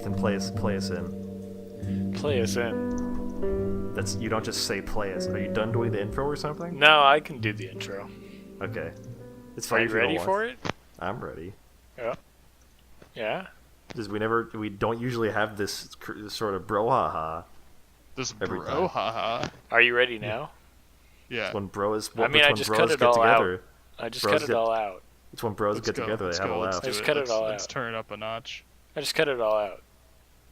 Ethan, play us in. Play us in. You don't just say play us. Are you done doing the intro or something? No, I can do the intro. Okay. It's Are fine. you if you don't ready want. for it? I'm ready. Yeah. Yeah? Because we don't usually have this sort of brouhaha. This every time. brouhaha. Are you ready now? Yeah. It's when bros. I mean, I just cut it all out. I just cut it all out. It's when bros Let's get go, together. let's They have go, a let's laugh. do I just it. cut it all Let's out. turn it up a notch. I just cut it all out.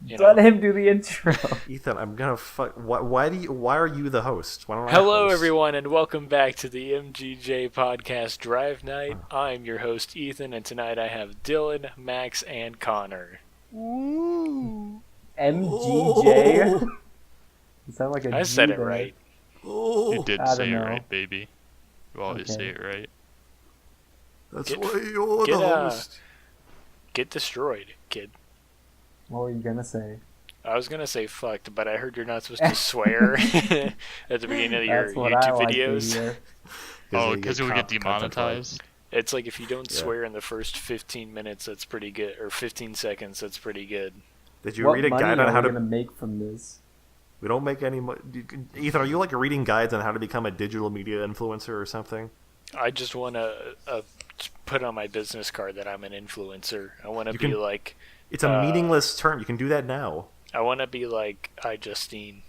You Let know? him do the intro. Ethan, I'm gonna fuck. Why are you the host? Why don't I Hello, host? everyone, and welcome back to the MGJ Podcast Drive Night. I'm your host, Ethan, and tonight I have Dylan, Max, and Connor. Woo! MGJ? You sound like a I G said it there. right. You did I say don't it know. right, baby. You always Okay. say it right. That's Get- why you're get, the host. Get destroyed, kid. What were you gonna say? I was gonna say fucked, but I heard you're not supposed to swear at the beginning of your That's what I YouTube like to videos. hear. Oh, because you'll get content demonetized? It's like if you don't Yeah. swear in the first 15 minutes, that's pretty good, or 15 seconds, that's pretty good. Did you What read a money guide are on how we to? gonna make from this? We don't make any. Ethan, are you like reading guides on how to become a digital media influencer or something? I just want to put on my business card that I'm an influencer. I want to You be can- like, It's a meaningless term. You can do that now. I want to be like iJustine.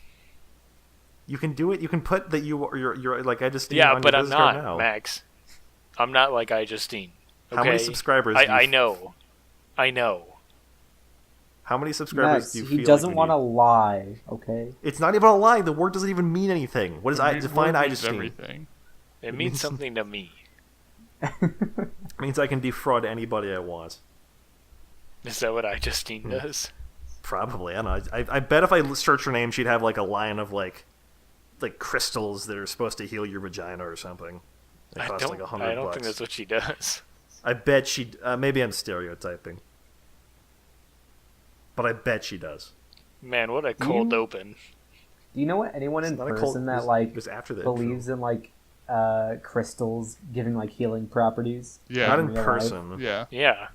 You can do it. You can put that you're like I just Yeah, on but your I'm business card not, now. Max. I'm not like iJustine. Okay? How many subscribers? do you I know. How many subscribers Max, do you he feel doesn't like you want to need? lie, okay? It's not even a lie. The word doesn't even mean anything. What does I Word define means iJustine? everything. It means something to me. It means I can defraud anybody I want. Is that what iJustine does? Probably. I don't know. I bet if I search her name, she'd have like a line of like crystals that are supposed to heal your vagina or something. It I costs like don't $100. think that's what she does. I bet she. Maybe I'm stereotyping, but I bet she does. Man, what a cold You- open. Do you know what anyone in It's not a person cult- that it like was after the believes in like crystals giving like healing properties? Yeah. Not in real life? person. Yeah. Yeah,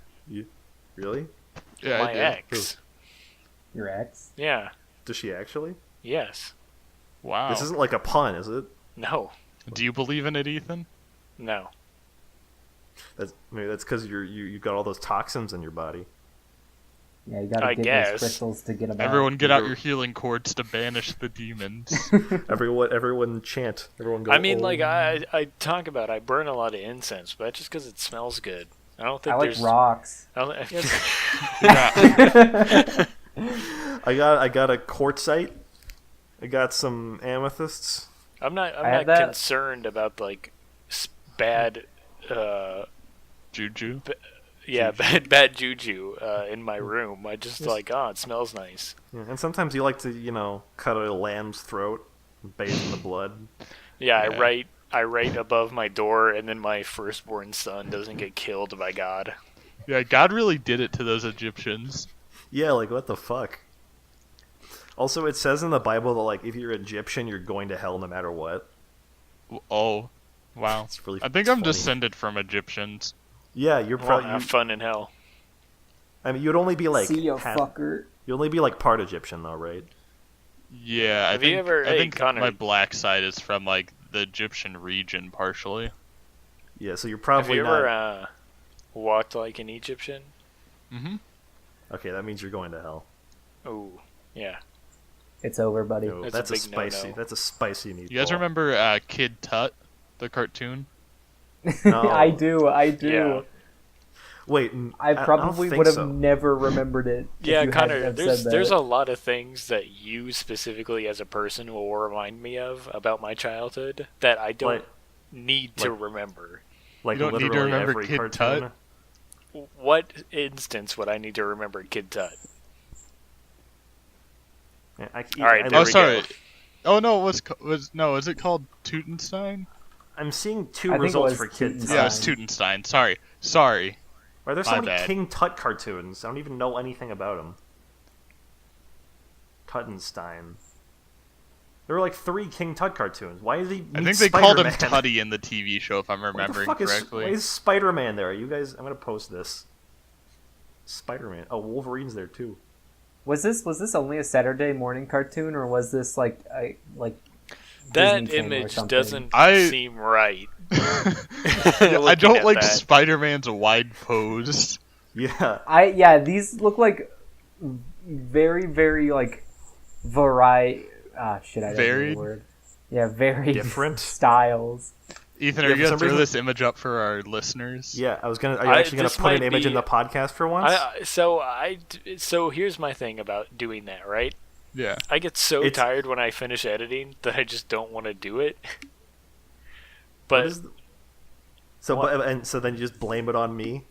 Really? Yeah, my I do. ex. Your ex? Yeah, Does she actually? yes. Wow. This isn't like a pun, is it? No, Do you believe in it, Ethan? no. Maybe that's because you got all those toxins in your body. Yeah, you gotta I get guess. those crystals to get them out. Everyone get out You're- your healing cords to banish the demons. Everyone chant. Everyone go. I mean, like, "Oh." I talk about I burn a lot of incense, but that's just because it smells good. I don't think I like there's... rocks. I don't, Yeah. I got a quartzite. I got some amethysts. I'm I not have that- concerned about, like, bad... Juju. bad juju in my room. I just like, it smells nice. Yeah, and sometimes you like to, cut a lamb's throat, and bathe in the blood. Yeah, Yeah. I write above my door, and then my firstborn son doesn't get killed by God. Yeah, God really did it to those Egyptians. Yeah, like what the fuck. Also, it says in the Bible that like if you're Egyptian, you're going to hell no matter what. Oh, wow. It's really. I think it's I'm funny. descended from Egyptians. Yeah, you're Well, probably. have fun in hell. I mean, you'd only be like. See ya, fucker. You'd only be like part Egyptian though, right? Yeah, I Have you think, ever- I hey, think Connor. my black side is from, like, the Egyptian region, partially. Yeah, so you're Have probably you not. ever walked like an Egyptian? Mm-hmm. Okay, that means you're going to hell. Oh, yeah. It's over, buddy. No, That's that's a a big spicy. no-no. That's a spicy meatball. You guys remember Kid Tut, the cartoon? No. I do. Yeah. Wait, I don't probably think would have so. never remembered it. if Yeah, you Connor, hadn't have there's said there's that. a lot of things that you specifically as a person will remind me of about my childhood that I don't Like- need to like- remember. Like You don't need to literally remember every Kid cartoon. Tut? What instance would I need to remember Kid Tut? Yeah, All right, I- there Oh, we sorry. go. Oh, no, is it called Teutonstein? I'm seeing two I think it results was for Kid Tut. Yeah, it's Teutonstein. Sorry. Are there so My many bad. King Tut cartoons? I don't even know anything about them. Tuttenstein. There were like 3 King Tut cartoons. Why is he? I meet think they called him Spider-Man? Tutty in the TV show, if I'm What the remembering fuck correctly. why is Spider-Man there? You guys, I'm gonna post this. Spider-Man. Oh, Wolverine's there too. Was this only a Saturday morning cartoon, or was this like That Disney Channel or image something? doesn't I- seem right. I Looking don't at like that. Spider-Man's wide pose. Yeah. These look like very, very like variety. Shit, I don't know Varied? the word. Yeah, very Different? styles. Ethan, Yeah, are for you some gonna throw reason- this image up for our listeners? Yeah, I was gonna. Are you actually gonna this put an might image be- in the podcast for once? So here's my thing about doing that, right? Yeah. I get so It's- tired when I finish editing that I just don't want to do it. What But is the- so, What? and so then you just blame it on me.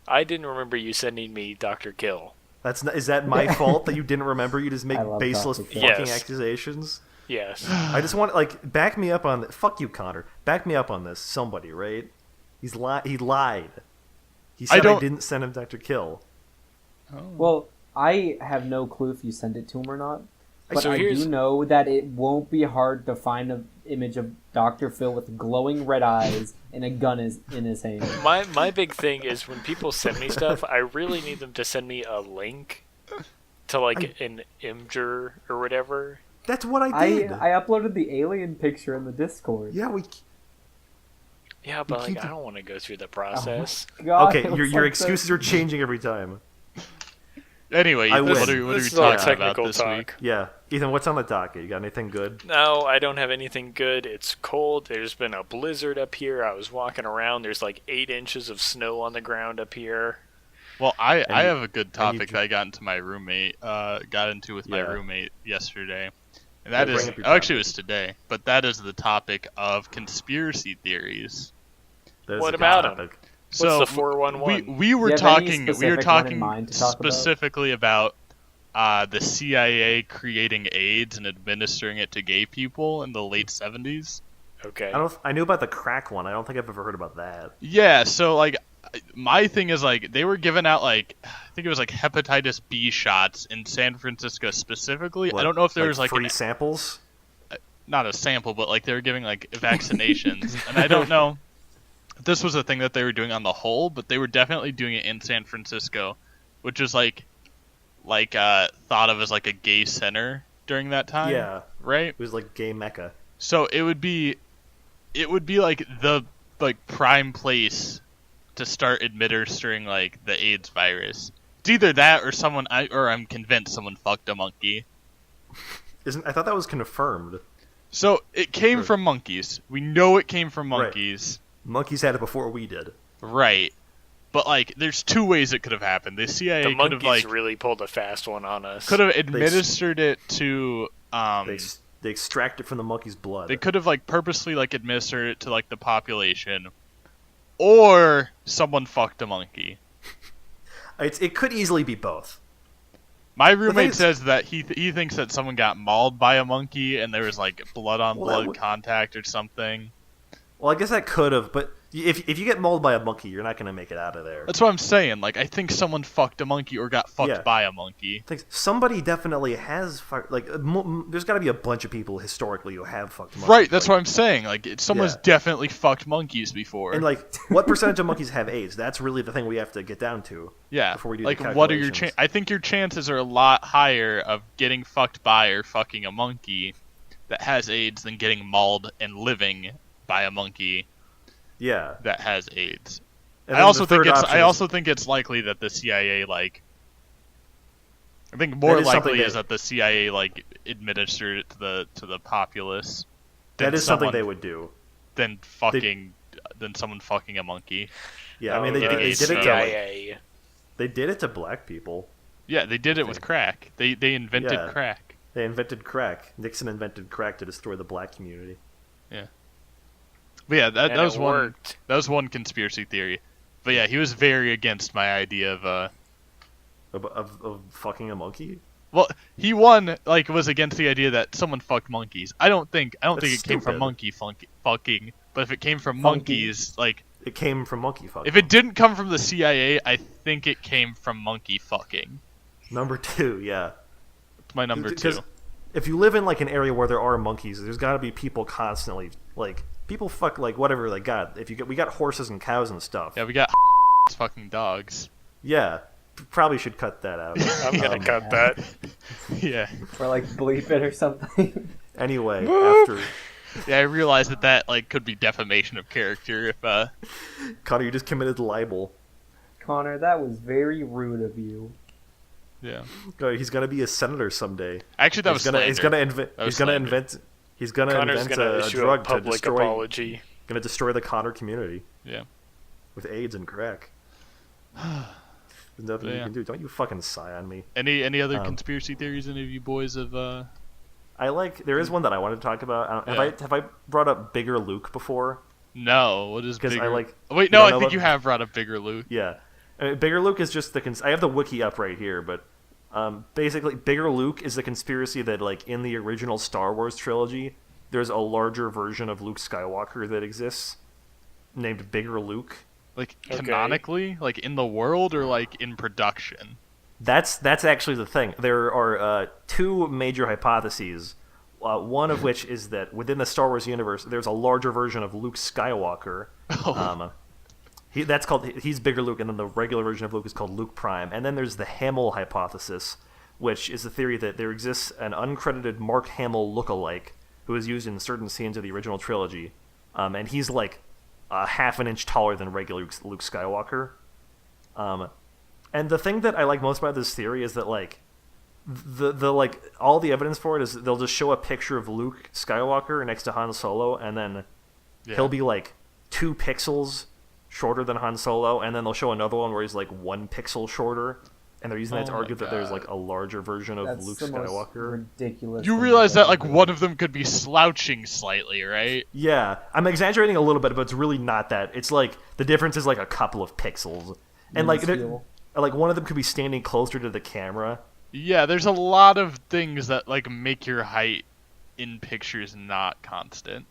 I didn't remember you sending me Dr. Kill. That's not, is that my fault that you didn't remember? You just make I love baseless Dr. fucking Kill. Yes. accusations. Yes. I just want back me up on. Fuck you, Connor. Back me up on this. Somebody, right? He lied. He said I don't- didn't send him Dr. Kill. Well, I have no clue if you send it to him or not. But So I here's- do know that it won't be hard to find an image of Dr. Phil with glowing red eyes and a gun in his hand. My big thing is when people send me stuff, I really need them to send me a link to an Imgur or whatever. That's what I I did. uploaded the alien picture in the Discord. Yeah, we. Yeah, but keep I the- don't want to go through the process. God, Okay, it looks your like excuses are changing every time. Anyway, I Ethan, win. what are we This is all talking about technical this talk. week? Yeah, Ethan, what's on the docket? You got anything good? No, I don't have anything good. It's cold. There's been a blizzard up here. I was walking around. There's 8 inches of snow on the ground up here. Well, I you- have a good topic you- that I got into my roommate with my Yeah. roommate yesterday, and that Yeah, is bring up your actually it topic. was today, but that is the topic of conspiracy theories. That is What a good about 'em? topic. So the 411? we were Do you have any talking we were specific one in talking mind to talk about? specifically about the CIA creating AIDS and administering it to gay people in the late 70s. Okay. I knew about the crack one. I don't think I've ever heard about that. Yeah, so my thing is they were giving out I think it was hepatitis B shots in San Francisco specifically. I don't know if there was free samples. not a sample, but they were giving vaccinations, and I don't know if this was a thing that they were doing on the whole, but they were definitely doing it in San Francisco, which is thought of as a gay center during that time. Yeah, right. it was gay mecca. So it would be the prime place to start administering the AIDS virus. It's either that or I'm convinced someone fucked a monkey. I thought that was confirmed. So it came Sure. from monkeys. We know it came from Right. monkeys. Monkeys had it before we did. Right. But there's two ways it could have happened. The CIA the could have monkeys really pulled a fast one on us. could have administered it to They extract it from the monkey's blood. they could have purposely administered it to the population, or someone fucked a monkey. It could easily be both. My thing roommate is- says that he thinks that someone got mauled by a monkey and there was blood on Well, blood that would- contact or something. Well, I guess that could have, but if you get mauled by a monkey, you're not going to make it out of there. That's what I'm saying. I think someone fucked a monkey or got fucked Yeah. by a monkey. Somebody definitely has there's got to be a bunch of people historically who have fucked monkeys. Right, that's what I'm saying. Someone's Yeah. definitely fucked monkeys before. And what percentage of monkeys have AIDS? That's really the thing we have to get down to. yeah. before we do the What are your calculations. I think your chances are a lot higher of getting fucked by or fucking a monkey that has AIDS than getting mauled and living by a monkey Yeah. that has AIDS. And I then also the think third it's option I is- also think it's likely that the CIA I think more That is something likely is that- that the CIA administered it to the populace. that than is something someone- they would do. than someone fucking a monkey. Yeah, I mean Oh, they the did it to CIA. they did it to black people. Yeah, they did it with crack. They invented Yeah. crack. They invented crack. Nixon invented crack to destroy the black community. But yeah, that And was it one. worked. That was one conspiracy theory. But yeah, he was very against my idea of Of fucking a monkey? Well, he was against the idea that someone fucked monkeys. I don't think That's it came from stupid. monkey fucking. But if it came from Funky. monkeys, It came from monkey fucking. if it didn't come from the CIA, I think it came from monkey fucking. Number 2, yeah. It's my number Because two. if you live in an area where there are monkeys, there's got to be people constantly people fuck whatever they got. We got horses and cows and stuff. Yeah, we got fucking dogs. Yeah. probably should cut that out. I'm gonna cut that. Yeah. Or like bleep it or something. Anyway, after Yeah, I realized that like could be defamation of character if Connor, you just committed libel. Connor, that was very rude of you. yeah. He's gonna be a senator someday. Actually, that was He's slander. gonna invent. That was He's gonna slander. invent. He's gonna Connor's invent gonna a issue drug a to public destroy. apology. Gonna destroy the Connor community Yeah. with AIDS and crack. There's nothing you Yeah. can do. Don't you fucking sigh on me. Any other conspiracy theories any of you boys have I like. There is one that I wanted to talk about. Have I brought up Bigger Luke before? No, what is 'Cause bigger? I like- Oh, wait, you no, don't I know think about- you have brought up Bigger Luke. Yeah, Bigger Luke is just the. I have the wiki up right here, but basically, Bigger Luke is the conspiracy that, like, in the original Star Wars trilogy, there's a larger version of Luke Skywalker that exists, named Bigger Luke. Like Okay. canonically, like in the world or like in production. That's actually the thing. There are two major hypotheses. One of which is that within the Star Wars universe, there's a larger version of Luke Skywalker. Oh. He's Bigger Luke, and then the regular version of Luke is called Luke Prime. And then there's the Hamill hypothesis, which is the theory that there exists an uncredited Mark Hamill lookalike who is used in certain scenes of the original trilogy, and he's like half an inch taller than regular Luke Skywalker. And the thing that I like most about this theory is that, like, the like all the evidence for it is they'll just show a picture of Luke Skywalker next to Han Solo, and then he'll be like 2 pixels shorter than Han Solo, and then they'll show another one where he's like 1 pixel shorter, and they're using that to Oh my argue that there's God. like a larger version of That's Luke the most Skywalker. ridiculous. You thing realize I've that like ever one heard. of them could be slouching slightly, right? Yeah, I'm exaggerating a little bit, but it's really not that. It's like the difference is like a couple of pixels, and like Minuscule. one of them could be standing closer to the camera. Yeah, there's a lot of things that like make your height in pictures not constant,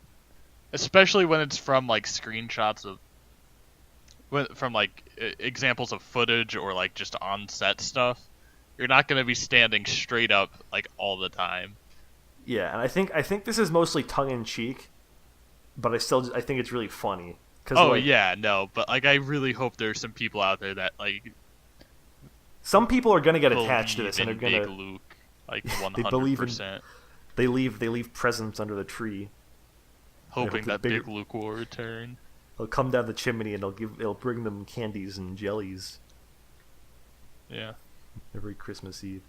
especially when it's from like screenshots of, from like examples of footage or like just on set stuff. You're not going to be standing straight up like all the time. Yeah, and I think this is mostly tongue in cheek, but I think it's really funny. Cause, Oh like, yeah, no, but like I really hope there's some people out there that like some people are gonna get attached to this, and believe they're in gonna Big Luke like They believe in- 100%, they leave presents under the tree. hoping the that bigger- Big Luke will return. They'll come down the chimney and they'll bring them candies and jellies Yeah. every Christmas Eve.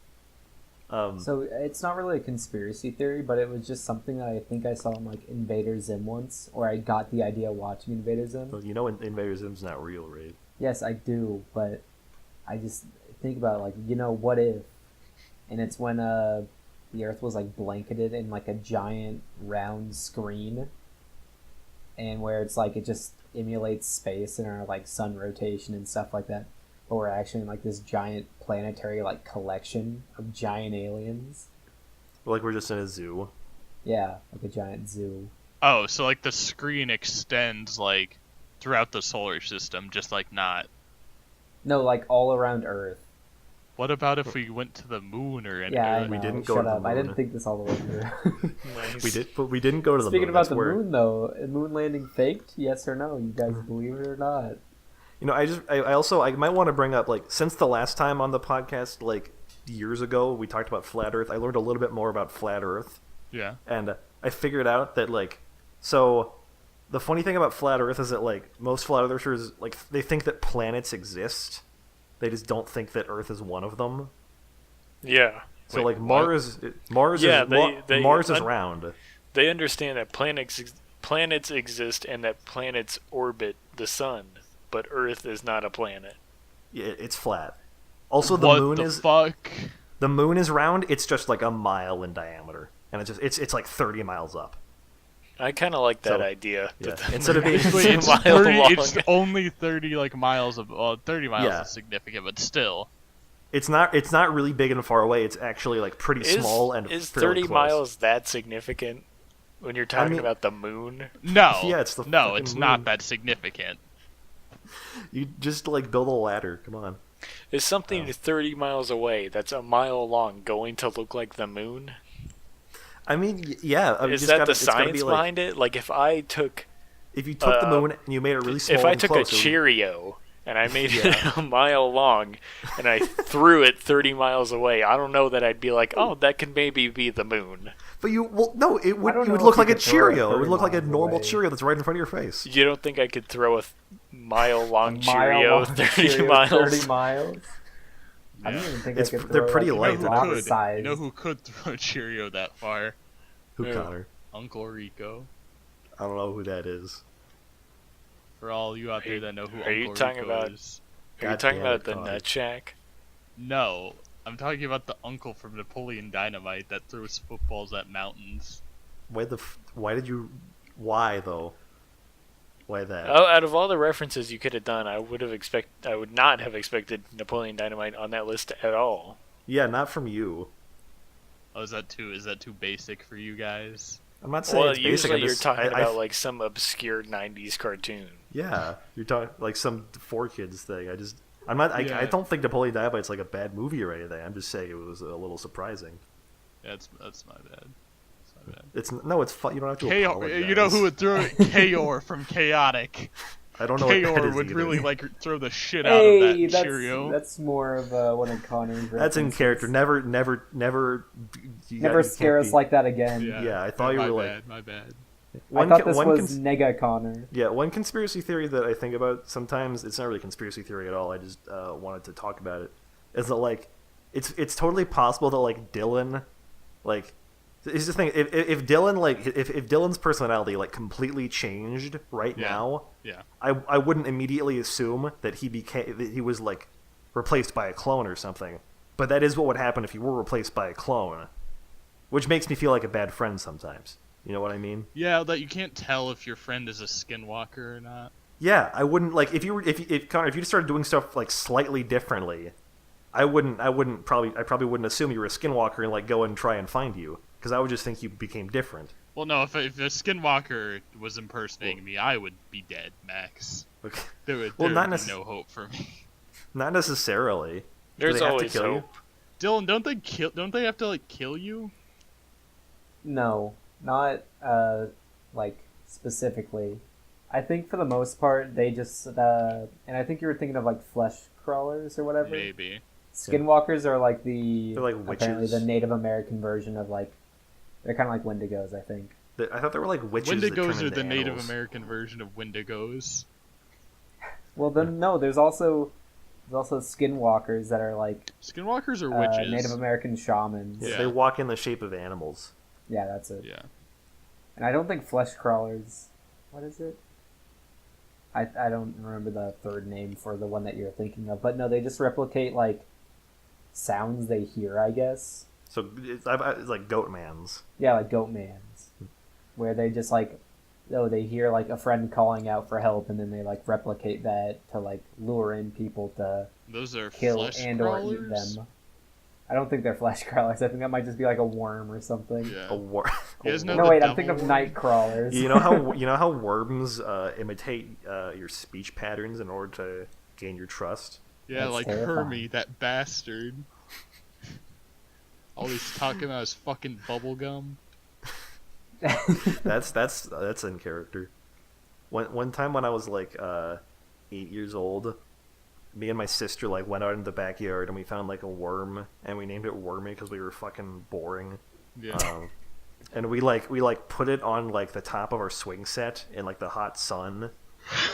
So it's not really a conspiracy theory, but it was just something that I think I saw in like Invader Zim once, or I got the idea watching Invader Zim. Well, you know, Invader Zim's not real, right? Yes, I do, but I just think about like, what if? And it's when the Earth was like blanketed in like a giant round screen, and where it's like it just emulates space and our like sun rotation and stuff like that. But we're actually in like this giant planetary like collection of giant aliens. Like we're just in a zoo. Yeah, like a giant zoo. Oh, so like the screen extends like throughout the solar system, just like not. No, like all around Earth. What about if we went to the moon or anything? Yeah, I know. We didn't go Shut to the up. I didn't moon. think this all the way through. Nice. But we didn't go to the Speaking moon. about That's the where, moon, though, moon landing faked? Yes or no? You guys believe it or not? You know, I might want to bring up, like, since the last time on the podcast, like, years ago, we talked about flat Earth, I learned a little bit more about flat Earth, Yeah. and I figured out that, like, so the funny thing about flat Earth is that, like, most flat Earthers, like, they think that planets exist. They just don't think that Earth is one of them. Yeah. So, Wait, like, what? Mars Yeah, is Mars is round. They understand that planets exist and that planets orbit the sun, but Earth is not a planet. Yeah, it's flat. Also, the What moon the is fuck? the moon is round. It's just like a mile in diameter, and it's like 30 miles up. I kind of like that So, idea. yeah. that the Instead of moon being- is Wait, a it's mile 30. long. It's only 30 like miles of. Well, 30 miles Yeah. is significant, but still. It's not really big and far away. It's actually like pretty small and is fairly 30 close. miles that significant when you're talking mean- about the moon? No. Yeah, it's the no. fucking It's moon. not that significant. You just like build a ladder. Come on. Is something 30 miles away that's a mile long going to look like the moon? I mean, yeah. I mean, Is just that gotta- the it's gotta be, science like, behind it? Like if I took if you took the moon and you made it really small if I and took close, a Cheerio and I made Yeah. it a mile long, and I threw it 30 miles away, I don't know that I'd be like, oh, that could maybe be the moon. But no, it would don't know look if like you a could throw it Cheerio. It would 30 look like a miles normal away. Cheerio that's right in front of your face. You don't think I could throw a mile-long A Cheerio mile-long 30 Cheerio miles? 30 miles? I don't Yeah. even think It's- I could they're throw pretty like, light, You they're know not who rock could? size. You know who could throw a Cheerio that far? Who, Who? Connor? Uncle Rico. I don't know who that is. For all you out there that know who Are you Uncle talking Rico about- is. Are you God talking damn about it, the Connor. Nut Shack? No, I'm talking about the uncle from Napoleon Dynamite that throws footballs at mountains. Why though? Why that? Oh, out of all the references you could have done, I would not have expected Napoleon Dynamite on that list at all. Yeah, not from you. Oh, is that too basic for you guys? I'm not saying Well, it's basic. usually I'm you're just, talking I about like some obscure '90s cartoon. yeah, you're talking like some 4Kids thing. I'm not. I Yeah. don't think Napoleon Dynamite's like a bad movie or anything. I'm just saying it was a little surprising. Yeah, that's my bad. That's my bad. It's fun. You don't have to Kaor, apologize. you know who would throw it? Kaor from Chaotic. I don't know what that Kaor is would either. really like throw the shit out of Hey, that that's Cheerio. that's more of one of Connor's. That's in references. character. Never. Never scare us like that again. Yeah, I thought you my were bad, my bad. I thought this was Nega Connor. Yeah, one conspiracy theory that I think about sometimes, it's not really a conspiracy theory at all, I just wanted to talk about it, is that, like, it's totally possible that, like, Dylan, like, here's the thing, if Dylan, like, if Dylan's personality, like, completely changed right Yeah. now, Yeah. I wouldn't immediately assume that he was, like, replaced by a clone or something, but that is what would happen if you were replaced by a clone, which makes me feel like a bad friend sometimes. You know what I mean? Yeah, that you can't tell if your friend is a skinwalker or not. Yeah, I wouldn't like if Connor, if you started doing stuff like slightly differently, I probably wouldn't assume you were a skinwalker and like go and try and find you because I would just think you became different. Well, no, if a skinwalker was impersonating me, I would be dead, Max. Okay. There would Not be no hope for me. Not necessarily. There's they have to always kill you? hope. Dylan, don't they have to like kill you? No, not like specifically. I think for the most part they just and I think you were thinking of like flesh crawlers or whatever. Maybe. Skinwalkers are like the They're like apparently witches. the Native American version of like they're kind of like Wendigos, I think. I thought they were like witches. that turn Wendigos are into the Native animals. American version of Wendigos. Well, then no, there's also skinwalkers that are like Skinwalkers are witches. Native American shamans. Yeah, Yeah. they walk in the shape of animals. Yeah, that's it. Yeah. And I don't think flesh crawlers. What is it? I don't remember the third name for the one that you're thinking of, but no, they just replicate like sounds they hear, I guess. So it's like goat mans. Yeah, like goat mans, where they just like, oh, they hear like a friend calling out for help, and then they like replicate that to like lure in people to Those are kill flesh and or eat crawlers? them. I don't think they're flesh crawlers. I think that might just be like a worm or something. Yeah. A war. You guys know No, the wait, I'm devil thinking of worm? night crawlers. You know how worms imitate your speech patterns in order to gain your trust. Yeah, That's like terrifying. Hermie, that bastard. Always talking about his fucking bubblegum. That's in character. One time when I was like 8 years old, me and my sister like went out in the backyard and we found like a worm and we named it Wormy because we were fucking boring. Yeah. And we put it on like the top of our swing set in like the hot sun.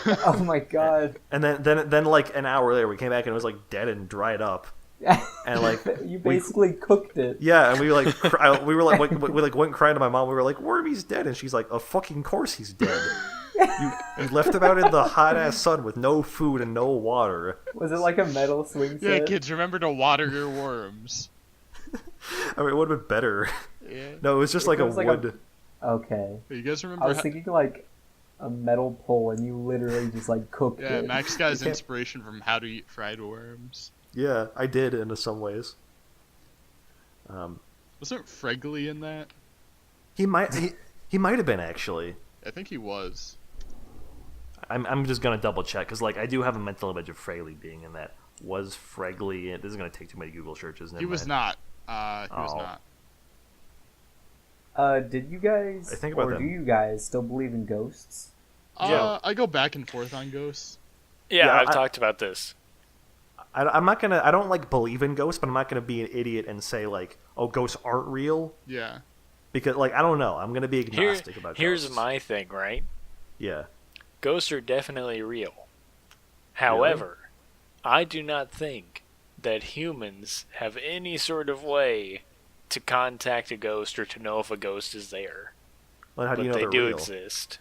Oh my god. And then like an hour later we came back and it was like dead and dried up. And like You basically cooked it. yeah, and we like we were like we like went crying to my mom. We were like, Wormy's dead, and she's like, of fucking course he's dead. You left him out in the hot ass sun with no food and no water. Was it like a metal swing Yeah, set? kids, remember to water your worms. I mean, it would have been better. Yeah. No, it was just It like a was like a- wood. Okay. You guys remember I was how... thinking like a metal pole and you literally just like cooked Yeah, it. Max got his You can't- inspiration from How to Eat Fried Worms. Yeah, I did in some ways. Wasn't Fregley in that? He might have been actually. I think he was. I'm just gonna double check because like I do have a mental image of Fraley being in that. Was Fregley? This is gonna take too many Google searches. He was not. He was Oh. not. Did you guys I think about or that. do you guys still believe in ghosts? Yeah. I go back and forth on ghosts. Yeah, Yeah, I've talked about this. I'm not gonna. I don't like believe in ghosts, but I'm not gonna be an idiot and say like, oh, ghosts aren't real Yeah. because like I don't know. I'm gonna be agnostic about Here's ghosts. my thing, right? Yeah. Ghosts are definitely real. However, I do not think that humans have any sort of way to contact a ghost or to know if a ghost is there. Well, how do But you know they they're do real? exist.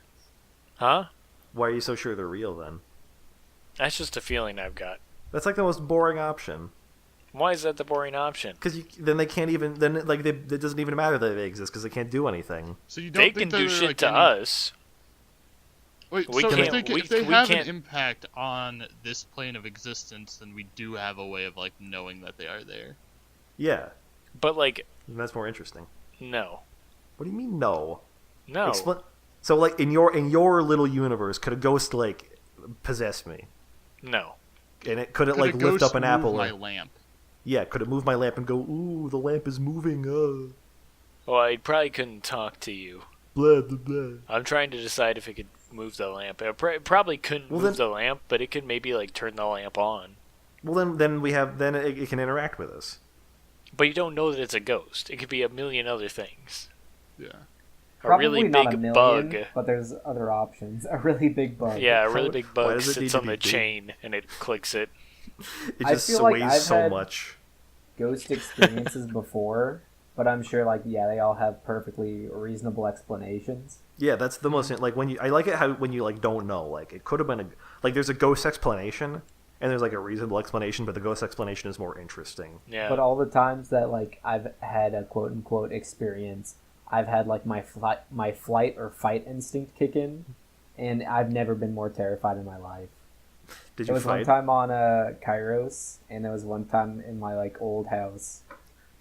Huh? Why are you so sure they're real then? That's just a feeling I've got. That's like the most boring option. Why is that the boring option? Because then they can't even. Then like it doesn't even matter that they exist because they can't do anything. So you don't They think can do there are, shit like, to any... us. Wait, We so can't- if they we have can't- an impact on this plane of existence, then we do have a way of like knowing that they are there. Yeah, But, like, that's more interesting. no. What do you mean no? No. So like in your little universe, could a ghost like possess me? No. And it could it Could like a lift ghost up an move apple? my Or, lamp? yeah, could it move my lamp and go? Ooh, the lamp is moving. Well, I probably couldn't talk to you. Blah blah blah. I'm trying to decide if it could move the lamp. It probably couldn't Well, move then- the lamp, but it could maybe, like, turn the lamp on. Well, then it can interact with us. But you don't know that it's a ghost. It could be a million other things. Yeah. A Probably really not big a million, bug. but there's other options. A really big bug. Yeah, a How- really big why bug does it need sits to on be the big? chain and it clicks it. It I just feel like sways I've so had- much. Ghost experiences before, but I'm sure like yeah, they all have perfectly reasonable explanations. Yeah, that's the most like when you. I like it how when you like don't know. Like it could have been like there's a ghost explanation and there's like a reasonable explanation, but the ghost explanation is more interesting. Yeah. But all the times that like I've had a quote unquote experience, I've had like my flight or fight instinct kick in, and I've never been more terrified in my life. Did There you was one fight? time on Kairos, and there was one time in my like old house.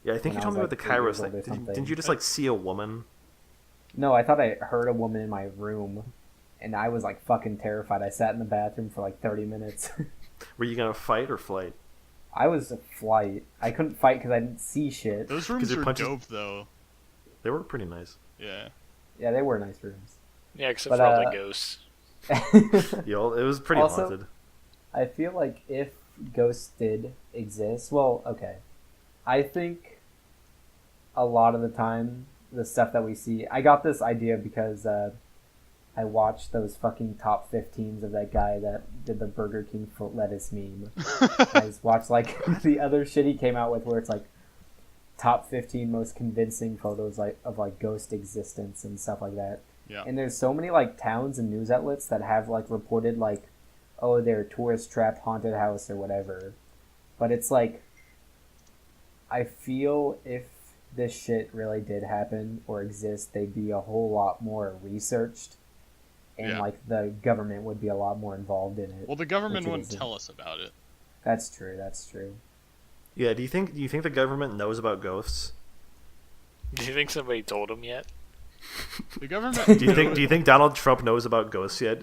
Yeah, I think when you I told me was, about the like, 8 Kairos years thing. old or something. Didn't you just like see a woman? No, I thought I heard a woman in my room, and I was like fucking terrified. I sat in the bathroom for like 30 minutes. Were you gonna fight or flight? I was a flight. I couldn't fight because I didn't see shit. Those rooms it are punches- dope, though. They were pretty nice. Yeah. Yeah, they were nice rooms. Yeah, except But, for all the ghosts. Yo, it was pretty Also- haunted. I feel like if ghosts did exist, well, okay. I think a lot of the time, the stuff that we see, I got this idea because I watched those fucking top 15s of that guy that did the Burger King foot lettuce meme. I just watched like the other shit he came out with where it's like top 15 most convincing photos like of like ghost existence and stuff like that. Yeah. And there's so many like towns and news outlets that have like reported like, oh, they're tourist trapped haunted house or whatever. But it's like, I feel if this shit really did happen or exist, they'd be a whole lot more researched, and Yeah. like the government would be a lot more involved in it. Well, the government Which it wouldn't isn't. tell us about it. That's true. That's true. Yeah, do you think the government knows about ghosts? Do you think somebody told him yet? The government. Do you think Donald Trump knows about ghosts yet?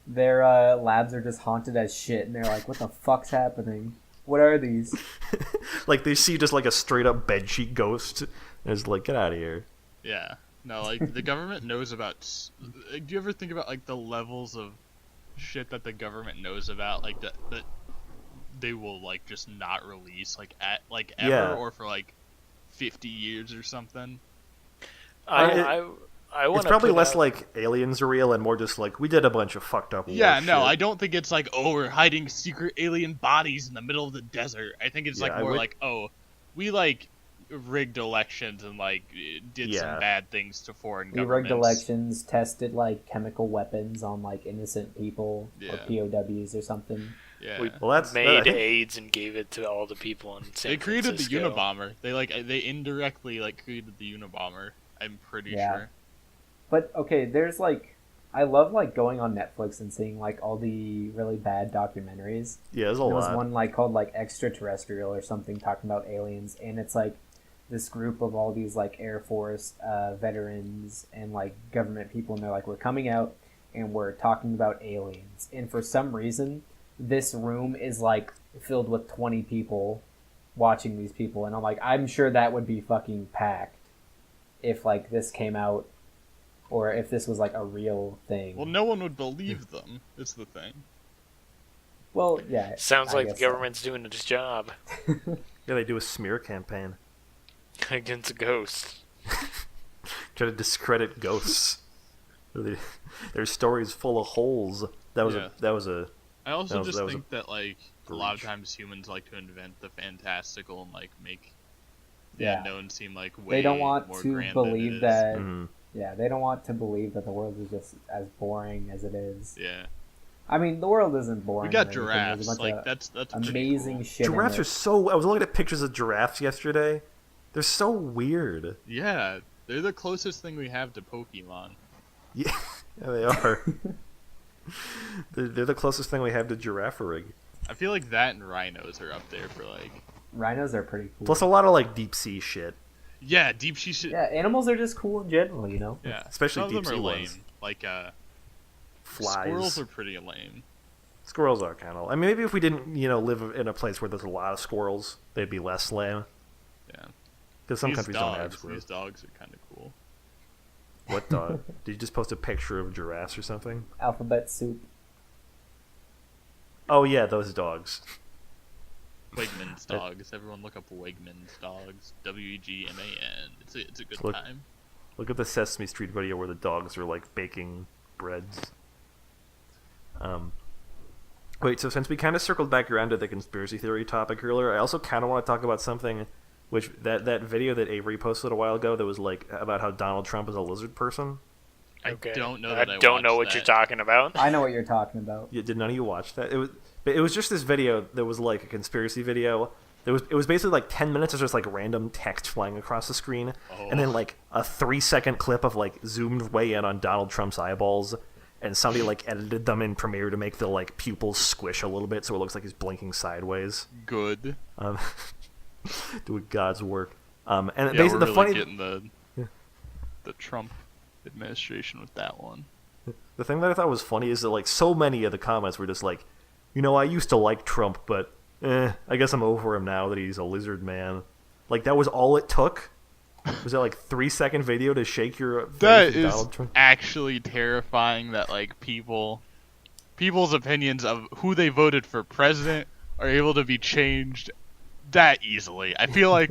Their labs are just haunted as shit, and they're like, "What the fuck's happening? What are these?" Like they see just like a straight up bedsheet ghost, and it's like, get out of here. Yeah. No, like the government knows about. Like, do you ever think about like the levels of shit that the government knows about, like that they will like just not release, like at like ever, Yeah. or for like 50 years or something? I want It's probably less like aliens are real and more just like we did a bunch of fucked up. Yeah, war no, shit. I don't think it's like, oh, we're hiding secret alien bodies in the middle of the desert. I think it's Yeah, like I more would- like, oh, we like rigged elections and like did Yeah. some bad things to foreign We governments. rigged elections, tested like chemical weapons on like innocent people or Yeah. POWs or something. Yeah. We Well, that's- I made think- AIDS and gave it to all the people in San They created the Francisco. Unabomber. They indirectly like created the Unabomber. I'm pretty Yeah. sure. But okay, there's like, I love like going on Netflix and seeing like all the really bad documentaries. Yeah, there's a There was lot. one like called like Extraterrestrial or something talking about aliens, and it's like this group of all these like Air Force veterans and like government people, and they're like, we're coming out and we're talking about aliens, and for some reason this room is like filled with 20 people watching these people, and I'm like, I'm sure that would be fucking packed if like this came out or if this was like a real thing. Well, no one would believe them. It's the thing. Well, yeah. Sounds I like the guess so. government's doing its job Yeah, they do a smear campaign. against ghosts. Try to discredit ghosts. Their story's full of holes. That was I also that was think that like a lot of breach. times humans like to invent the fantastical and like make the Yeah. unknown seem like way They don't want more to grand believe than it is. that. Mhm. Yeah, they don't want to believe that the world is just as boring as it is. Yeah, I mean, the world isn't boring. we got or anything. giraffes. There's a bunch Like of that's amazing pretty shit. in Giraffes it. are so. I was looking at pictures of giraffes yesterday. They're so weird. cool. Yeah, they're the closest thing we have to Pokemon. Yeah, they are. They're the closest thing we have to giraffe-rig. I feel like that and rhinos are up there for like. Rhinos are pretty cool. Plus a lot of like deep sea shit. Yeah, deep sea shit. Yeah, animals are just cool in general, you know. Yeah, Especially some of deep them are sea lame. ones. Like Flies. squirrels are pretty lame. Squirrels are kind of. I mean, maybe if we didn't, live in a place where there's a lot of squirrels, they'd be less lame. Yeah, Because some these countries dogs, don't have squirrels. These dogs are kind of cool. What dog? Did you just post a picture of giraffes or something? Alphabet soup. Oh yeah, those dogs. Wegmans dogs. Everyone look up Wegmans dogs. WEGMAN. It's a good Look- time. Look at the Sesame Street video where the dogs are like baking breads. Wait, so since we kind of circled back around to the conspiracy theory topic earlier, I also kind of want to talk about something, which that video that Avery posted a while ago that was like about how Donald Trump is a lizard person. I Okay. don't know I that I don't know watched what you're that. talking about. I know what you're talking about. Yeah, did none of you watch that? It was just this video that was like a conspiracy video. It was basically like 10 minutes of just like random text flying across the screen, and then like a 3-second clip of like zoomed way in on Donald Trump's eyeballs, and somebody like edited them in Premiere to make the like pupils squish a little bit so it looks like he's blinking sideways. Good. Doing God's work. And Yeah, basically we're the really funny getting the Trump administration with that one. the thing that I thought was funny is that like so many of the comments were just like, I used to like Trump, but I guess I'm over him now that he's a lizard man. Like that was all it took. Was that like 3-second video to shake your faith That in is Donald Trump? actually terrifying that like people's opinions of who they voted for president are able to be changed that easily. I feel like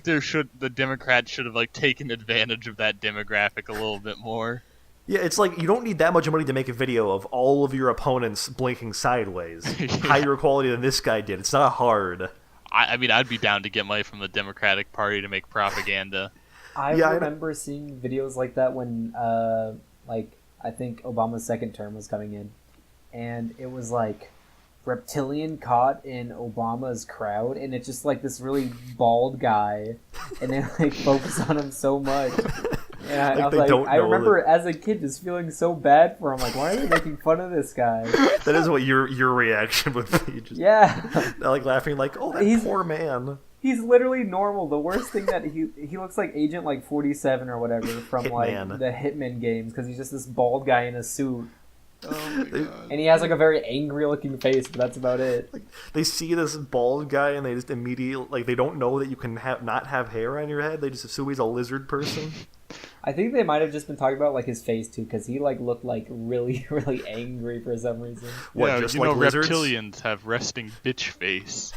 the Democrats should have like taken advantage of that demographic a little bit more. Yeah, it's like you don't need that much money to make a video of all of your opponents blinking sideways. Higher quality than this guy did. It's not hard. I mean, I'd be down to get money from the Democratic Party to make propaganda. I Yeah, I remember seeing videos like that when, like, I think Obama's second term was coming in, and it was like reptilian caught in Obama's crowd, and it's just like this really bald guy, and they like focus on him so much. Yeah, Like I was they like, don't I know remember as a kid just feeling so bad for him. Like, why are they making fun of this guy? That is what your reaction would be. Just Yeah, like laughing, like, oh, that He's- poor man. he's literally normal. The worst thing that he looks like Agent like 47 or whatever from like Hitman. the Hitman games because he's just this bald guy in a suit. Oh my They- god. And he has like a very angry looking face, but that's about it. They see this bald guy and they just immediately like they don't know that you can not have hair on your head. They just assume he's a lizard person. I think they might have just been talking about like his face too, because he like looked like really, really angry for some reason. What, Yeah, just you like know, lizards? reptilians have resting bitch face.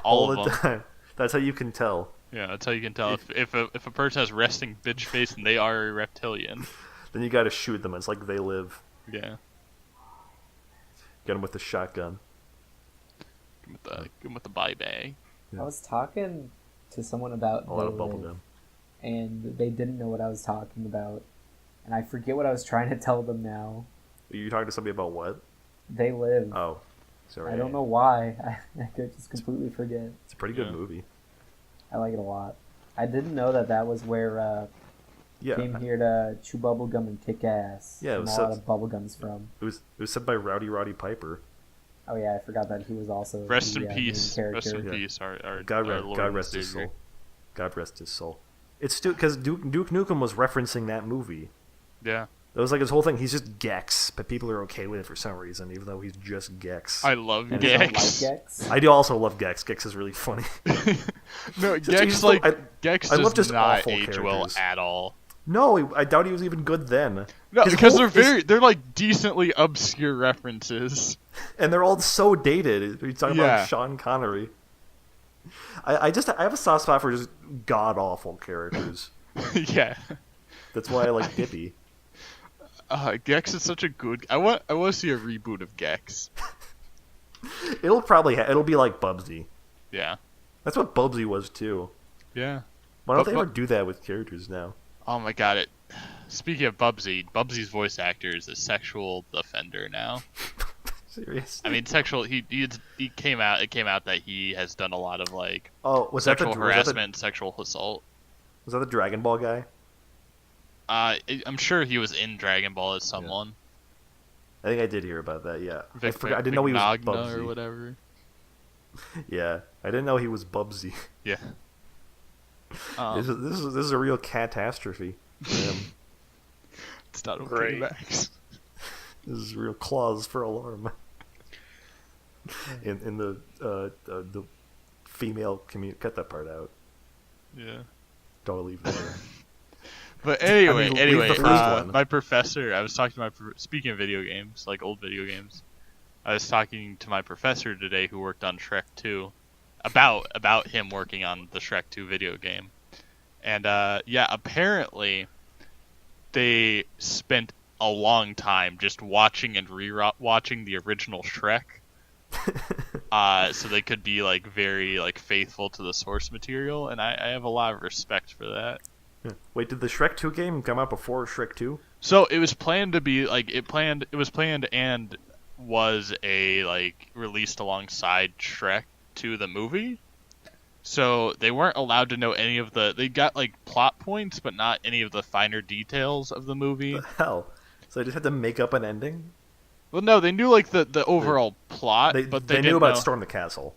All All the of them. time. That's how you can tell. Yeah, that's how you can tell if a person has resting bitch face and they are a reptilian. Then you got to shoot them. It's like they live. Yeah. Get them with the shotgun. Give him with the bye bag. Yeah. I was talking to someone about A lot of They bubble Live, gum. and they didn't know what I was talking about, and I forget what I was trying to tell them now. You talking to somebody about what? They Live. Oh, sorry. I don't know why. I could just completely forget. It's a pretty good Yeah. movie. I like it a lot. I didn't know that was where Yeah. came here to chew bubblegum and kick ass. Yeah, it from was a lot so- of bubblegum's from. It was said by Roddy Piper. Oh yeah, I forgot that he was also Rest the in main peace. Rest character. in Yeah. peace. Our God Lord rest and his Savior. soul. God rest his soul. It's because Duke Nukem was referencing that movie. Yeah. That was like his whole thing. He's just Gex, but people are okay with it for some reason, even though he's just Gex. I love And you don't like Gex. Gex? I do also love Gex. Gex is really funny. No, Just- Gex he's like I Gex I does love just not awful age well characters. at all. No, I doubt he was even good then. No, His because whole- they're like decently obscure references. and they're all so dated. You're talking Yeah. about Sean Connery. I have a soft spot for just god awful characters. Yeah. That's why I like Dippy. Gex is such a good. I want to see a reboot of Gex. It'll probably it'll be like Bubsy. Yeah. That's what Bubsy was too. Yeah. Why don't But- they ever do that with characters now? Oh my god! Speaking of Bubsy's voice actor is a sexual offender now. Seriously? I mean, sexual. He came out. It came out that he has done a lot of like Oh, was that sexual the harassment, and sexual assault. Was that the Dragon Ball guy? I'm sure he was in Dragon Ball as someone. I think I did hear about that. Yeah, I Vic- forgot. I didn't know he was Vigna Bubsy. or whatever. Yeah, I didn't know he was Bubsy. Yeah. This is a real catastrophe. It's not okay, Great. Max. This is real cause for alarm. In the female community, cut that part out. Yeah. Don't leave that in. But anyway, leave the first one. my professor. I was talking to speaking of video games, like old video games. I was talking to my professor today, who worked on Shrek 2, about him working on the Shrek 2 video game, and apparently they spent a long time just watching and watching the original Shrek, so they could be like very like faithful to the source material, and I have a lot of respect for that. Wait, did the Shrek 2 game come out before Shrek 2? So it was planned to be like it was planned and was a like released alongside Shrek 2 the movie. So they weren't allowed to know any of they got like plot points but not any of the finer details of the movie. The hell? So they just had to make up an ending? Well, no, they knew like the overall plot, but they knew didn't about know. Storm the Castle.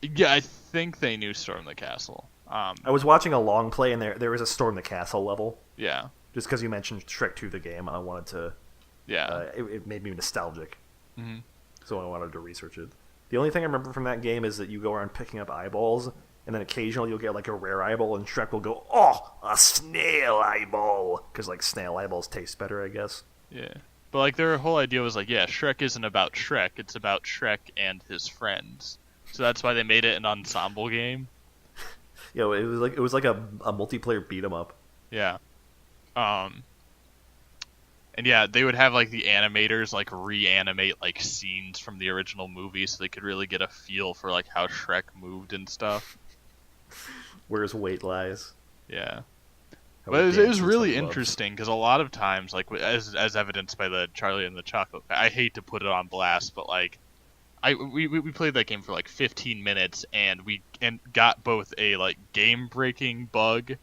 Yeah, I think they knew Storm the Castle. I was watching a long play, and there was a Storm the Castle level. Yeah. Just because you mentioned Shrek 2 the game, and I wanted to... Yeah. It made me nostalgic. Mhm. So I wanted to research it. The only thing I remember from that game is that you go around picking up eyeballs, and then occasionally you'll get like a rare eyeball, and Shrek will go, "Oh, a snail eyeball!" Because like snail eyeballs taste better, I guess. Yeah. But like their whole idea was like, yeah, Shrek isn't about Shrek, it's about Shrek and his friends. So that's why they made it an ensemble game. You know, it was like a multiplayer beat 'em up. Yeah. And yeah, they would have like the animators like reanimate like scenes from the original movie so they could really get a feel for like how Shrek moved and stuff. Where his weight lies. Yeah. How But he it was dances really like loves. interesting because a lot of times, like as evidenced by the Charlie and the Chocolate, I hate to put it on blast, but like, we played that game for like 15 minutes and we got both a like game breaking bug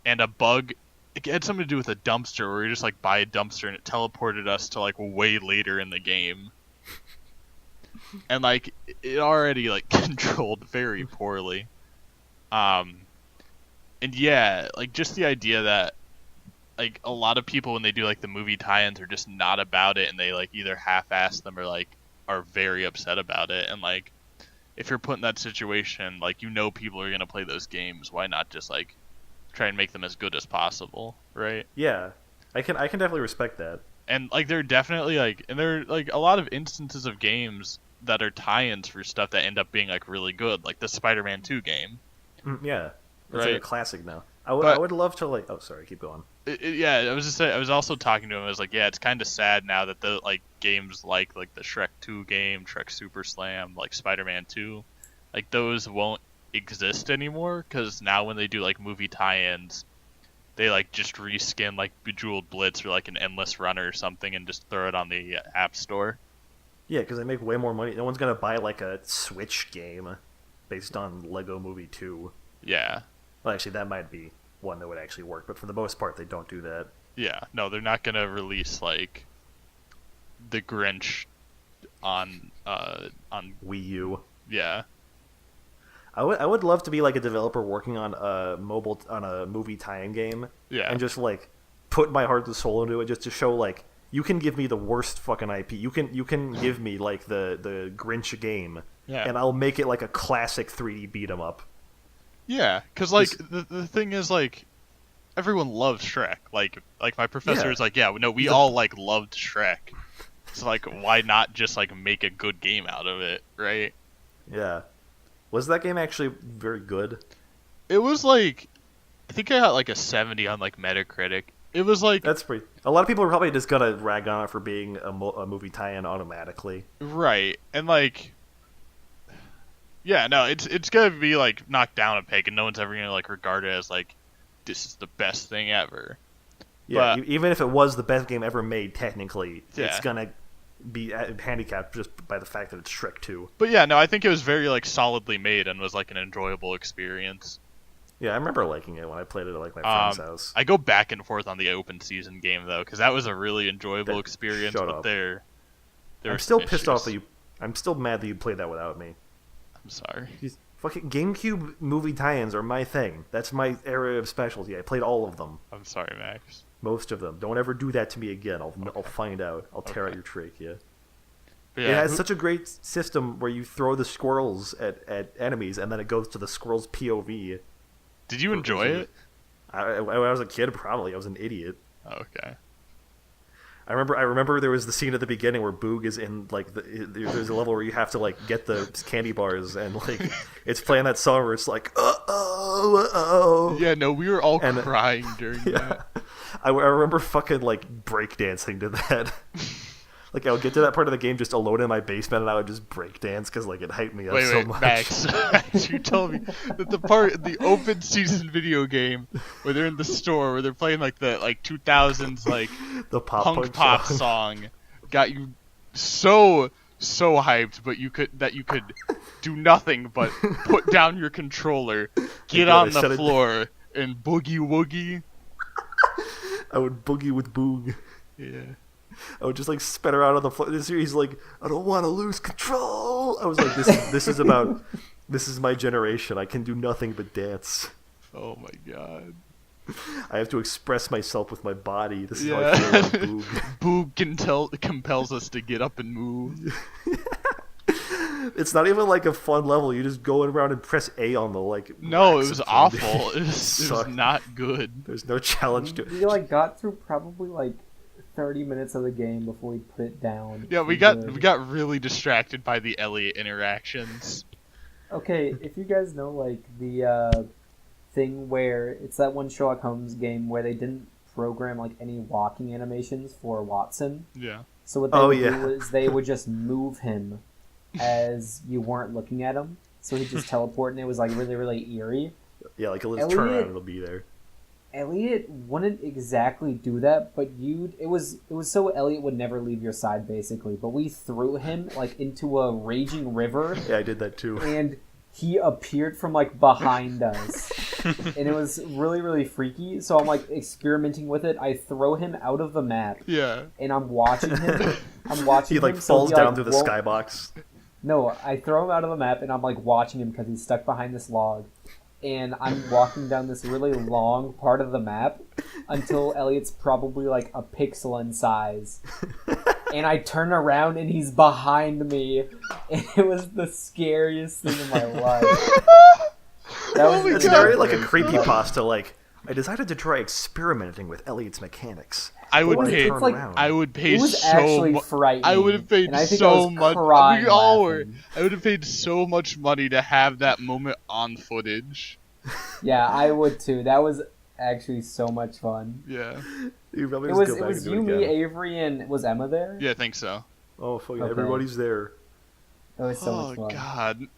and a bug. It had something to do with a dumpster where we just like buy a dumpster and it teleported us to like way later in the game. And like it already like controlled very poorly. And yeah, like just the idea that like a lot of people when they do like the movie tie-ins are just not about it and they like either half-ass them or like are very upset about it. And like if you're put in that situation, like you know people are gonna play those games, why not just like try and make them as good as possible, right? Yeah, I can definitely respect that. And like there are definitely like and there are like a lot of instances of games that are tie-ins for stuff that end up being like really good, like the Spider-Man 2 game. Yeah, it's like Right. a classic now. I But- would love to like. Oh, sorry, keep going. Yeah, I was just saying, I was also talking to him. I was like, yeah, it's kind of sad now that the like games like the Shrek 2 game, Shrek Super Slam, like Spider-Man 2, like those won't exist anymore because now when they do like movie tie-ins, they like just reskin like Bejeweled Blitz or like an Endless Runner or something and just throw it on the App Store. Yeah, because they make way more money. No one's gonna buy like a Switch game based on Lego Movie 2. Yeah, Well, actually, that might be one that would actually work, but for the most part, they don't do that. yeah, no, they're not gonna release like the Grinch on Wii U. yeah. I would love to be like a developer working on a movie tie-in game, Yeah. and just like put my heart and soul into it, just to show like you can give me the worst fucking IP. You can give me like the Grinch game, Yeah. and I'll make it like a classic 3D beat 'em up. Yeah, because like the thing is like, everyone loves Shrek. Like my professor Yeah. was like, yeah, no, we all like loved Shrek. So like, why not just like make a good game out of it, right? Yeah. Was that game actually very good? It was like, I think I got like a 70 on like Metacritic. It was like, That's pretty. A lot of people are probably just gonna rag on it for being a movie tie-in automatically. right, and like, yeah, no, it's gonna be like knocked down a peg, and no one's ever gonna like regard it as like this is the best thing ever. Yeah, But- even if it was the best game ever made, technically, Yeah. it's gonna be handicapped just by the fact that it's Shrek 2. But yeah, no, I think it was very like solidly made and was like an enjoyable experience. Yeah, I remember liking it when I played it at like my friend's house. I go back and forth on the open season game though, because that was a really enjoyable That- experience. shut But up. there I'm were still some pissed off that issues. I'm still mad that you played that without me. I'm sorry. Fucking GameCube movie tie-ins are my thing. That's my area of specialty. I played all of them, I'm sorry, Max. most of them. Don't ever do that to me again. I'll find out. I'll tear out Okay. your trachea. But It yeah, has such a great system where you throw the squirrels at enemies, and then it goes to the squirrel's POV. did you enjoy it? When I was a kid, probably. I was an idiot. Okay. I remember there was the scene at the beginning where Boog is in like there's a level where you have to like get the candy bars, and like it's playing that song where it's like oh. Yeah, no, we were all And- crying during that. I remember fucking like breakdancing to that. Like I would get to that part of the game just alone in my basement, and I would just breakdance because like it hyped me up Wait, so wait, much. Max, you told me that the open season video game where they're in the store where they're playing like the 2000s like The pop punk pop song got you so hyped, but you could do nothing but put down your controller, get gotta on the shut it floor, and boogie woogie. I would boogie with Boog. Yeah. I would just like spin around on the floor. He's like, I don't want to lose control. I was like, this is my generation. I can do nothing but dance. Oh my god. I have to express myself with my body. This is how I Yeah. feel about Boog. Boog compels us to get up and move. It's not even like a fun level. You just go around and press A on the like. No, it racks was of awful. candy. It was Sucked. not good. There's no challenge to it. We like got through probably like 30 minutes of the game before we put it down. Yeah, we got really distracted by the Elliot interactions. Okay, if you guys know like the thing where it's that one Sherlock Holmes game where they didn't program like any walking animations for Watson. Yeah. So what they Oh, would yeah. do is they would just move him as you weren't looking at him. So he'd just teleport, and it was like really, really eerie. Yeah, like let's turn around Elliot- and it'll be there. Elliot wouldn't exactly do that, but it was so Elliot would never leave your side basically. But we threw him like into a raging river, Yeah, I did that too. and he appeared from like behind us, and it was really, really freaky. So I'm like experimenting with it. I throw him out of the map, Yeah. and I'm watching him. I'm watching He like him, so falls he, down like, through the won't- skybox. No, I throw him out of the map, and I'm like watching him because he's stuck behind this log. And I'm walking down this really long part of the map until Elliot's probably like a pixel in size. And I turn around and he's behind me. And it was the scariest thing in my life. That was my It's God. very like a creepypasta. Like I decided to try experimenting with Elliot's mechanics. I would was- pay. it's like- I would pay It was so actually much. frightening. I would have paid and I think I so was much. crying We all were. laughing. I would have paid so much money to have that moment on footage. Yeah, I would too. That was actually so much fun. Yeah. You probably It just was go back and do you, it me, again. Avery, and was Emma there? Yeah, I think so. Oh fuck! Okay. Everybody's there. It was so Oh much fun. god.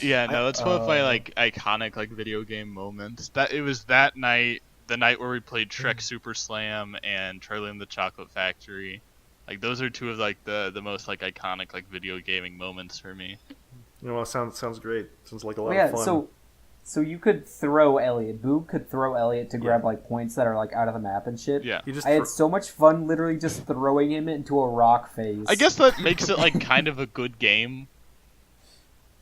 Yeah, no, that's one of my Oh. like iconic like video game moments. That it was that night, the night where we played Shrek Super Slam and Charlie and the Chocolate Factory. Like those are two of like the most like iconic like video gaming moments for me. You know, sounds great. Sounds like a lot Oh, yeah, of fun. so you could throw Elliot. Boog could throw Elliot to grab Yeah. like points that are like out of the map and shit. Yeah. You just I had so much fun literally just throwing him into a rock face. I guess that makes it like kind of a good game.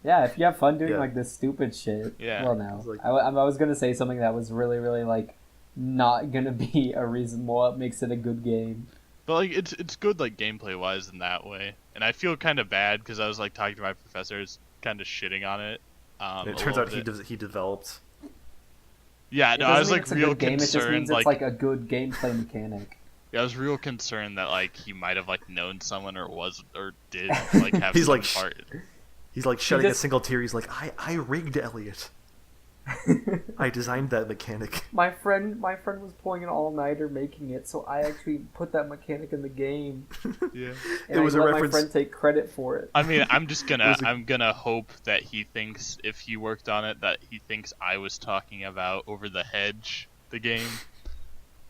Yeah, if you have fun doing Yeah. like this stupid shit. Yeah. Well, no. It's like- I was gonna say something that was really, really like not gonna be a reason why it makes it a good game. But like it's good like gameplay wise in that way. And I feel kind of bad because I was like talking to my professors, kind of shitting on it. And it a turns little out bit. he developed. Yeah, It no, I doesn't was mean like it's a real good game. It just concerned. means it's like a good gameplay mechanic. Yeah, I was real concerned that like he might have like known someone or did like have He's some like, part. He's like shedding a just- single tear. He's like, I rigged Elliot. I designed that mechanic. My friend was pulling an all-nighter making it, so I actually put that mechanic in the game. Yeah. And It was I a let reference. my friend take credit for it. I mean, I'm just gonna was a- I'm gonna hope that he thinks if he worked on it that he thinks I was talking about Over the Hedge, the game,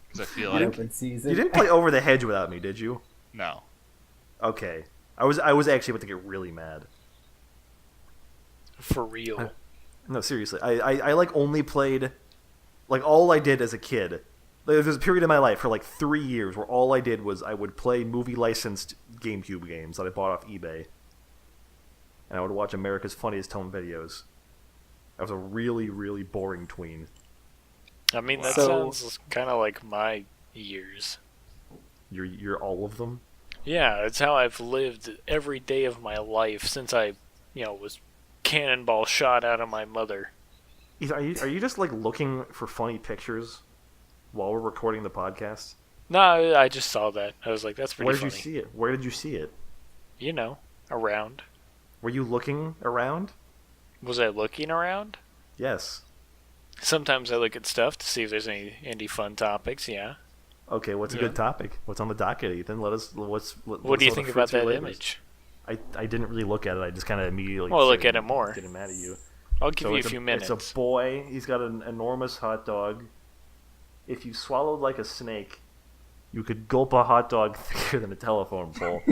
because I feel The like open season. You didn't play Over the Hedge without me, did you? no. Okay. I was actually about to get really mad. For real. No, seriously. I like only played, like all I did as a kid. Like, there was a period in my life for like 3 years where all I did was I would play movie licensed GameCube games that I bought off eBay, and I would watch America's Funniest Home Videos. I was a really, really boring tween. I mean, that So- sounds kind of like my years. You're all of them. Yeah, it's how I've lived every day of my life since I, was cannonball shot out of my mother. Are you just like looking for funny pictures while we're recording the podcast? No, I just saw that. I was like, that's pretty Where did funny. you see it? Where did you see it? Around. Were you looking around? Was I looking around? Yes. Sometimes I look at stuff to see if there's any fun topics, yeah. Okay, what's a Yeah. good topic? What's on the docket, Ethan? What do you think about that image? I didn't really look at it. I just kind of immediately. Well, look started at it more. Getting mad at you. I'll give So you a it's few minutes. It's a boy. He's got an enormous hot dog. If you swallowed like a snake, you could gulp a hot dog thicker than a telephone pole.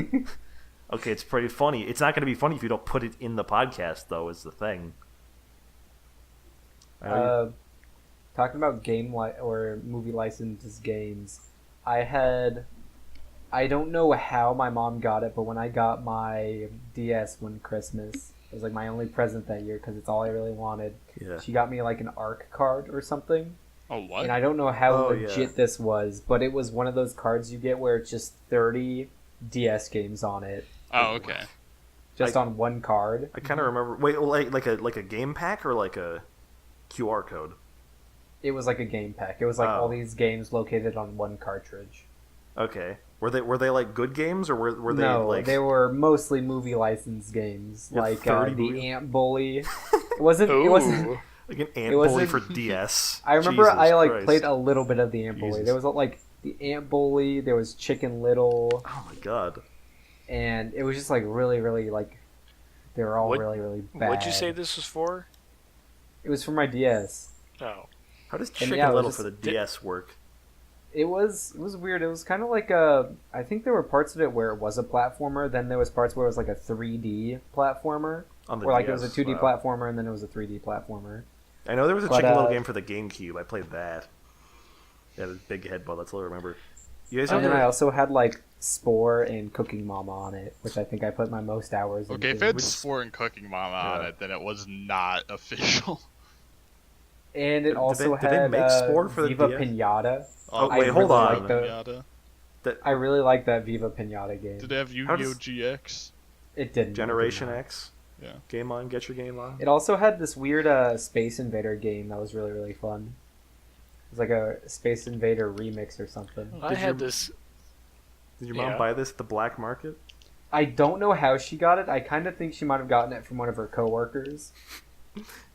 Okay, it's pretty funny. It's not going to be funny if you don't put it in the podcast, though. Is the thing. Talking about or movie licensed games, I don't know how my mom got it, but when I got my DS one Christmas, it was like my only present that year because it's all I really wanted. Yeah. She got me like an ARC card or something, Oh what? and I don't know how Oh, legit yeah. this was, but it was one of those cards you get where it's just 30 DS games on it, Oh okay. just on one card. I kind of remember. Wait, like a game pack or like a QR code? It was like a game pack. It was like all Oh. these games located on one cartridge. Okay. Were they like good games or were they No, like? they were mostly movie licensed games, Yeah, like 30 the movie- Ant Bully. It wasn't. It wasn't. Ooh. Like an Ant It Bully wasn't- for DS. I remember Jesus I like Christ. played a little bit of the Ant Bully. Jesus. There was like the Ant Bully. There was Chicken Little, Oh my god. and it was just like really, really like they were all What- really, really bad. What'd you say this was for? It was for my DS. Oh. How does And Chicken yeah, it was Little just- for the DS work? It was weird. It was kind of like I think there were parts of it where it was a platformer. Then there was parts where it was like a 3D platformer, On the or like DS? it was a 2D Wow. platformer, and then it was a 3D platformer. I know there was a But, Chicken Little uh, game for the GameCube. I played that. Yeah, the big headbutt. That's all I remember. You guys And then ever? I also had like Spore and Cooking Mama on it, which I think I put my most hours Okay, if into. it's Which- Spore Cooking Mama on Yeah. it, then it was not official. And it Did also they had make Spore for the Viva DS? Pinata. Oh, I wait, hold really on. like the- Yada. I really like that Viva Pinata game. Did it have How Yu-Gi-Oh! does- GX? It didn't. Generation it did not. X. Yeah. Game on, get your game on. It also had this weird Space Invader game that was really, really fun. It was like a Space Invader remix or something. I Did had your- this. Did your mom Yeah. buy this at the black market? I don't know how she got it. I kind of think she might have gotten it from one of her coworkers.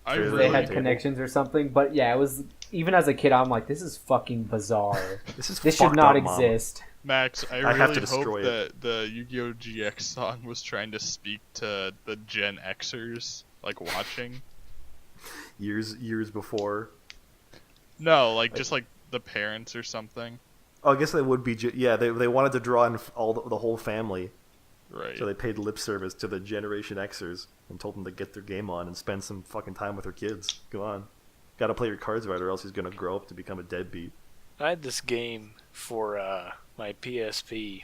I Really? They really had Table. connections or something. But yeah, it was. Even as a kid, I'm like, this is fucking bizarre. This is This should fucked not up, Mom. exist. Max, I I have really to hope destroy that the Yu-Gi-Oh! GX song was trying to speak to the Gen Xers, like, watching. Years before. No, like, just, like, the parents or something. Oh, I guess they would be. Yeah, they wanted to draw in all the whole family, Right. so they paid lip service to the Generation Xers and told them to get their game on and spend some fucking time with their kids. Go on, got to play your cards right, or else he's gonna grow up to become a deadbeat. I had this game for my PSP,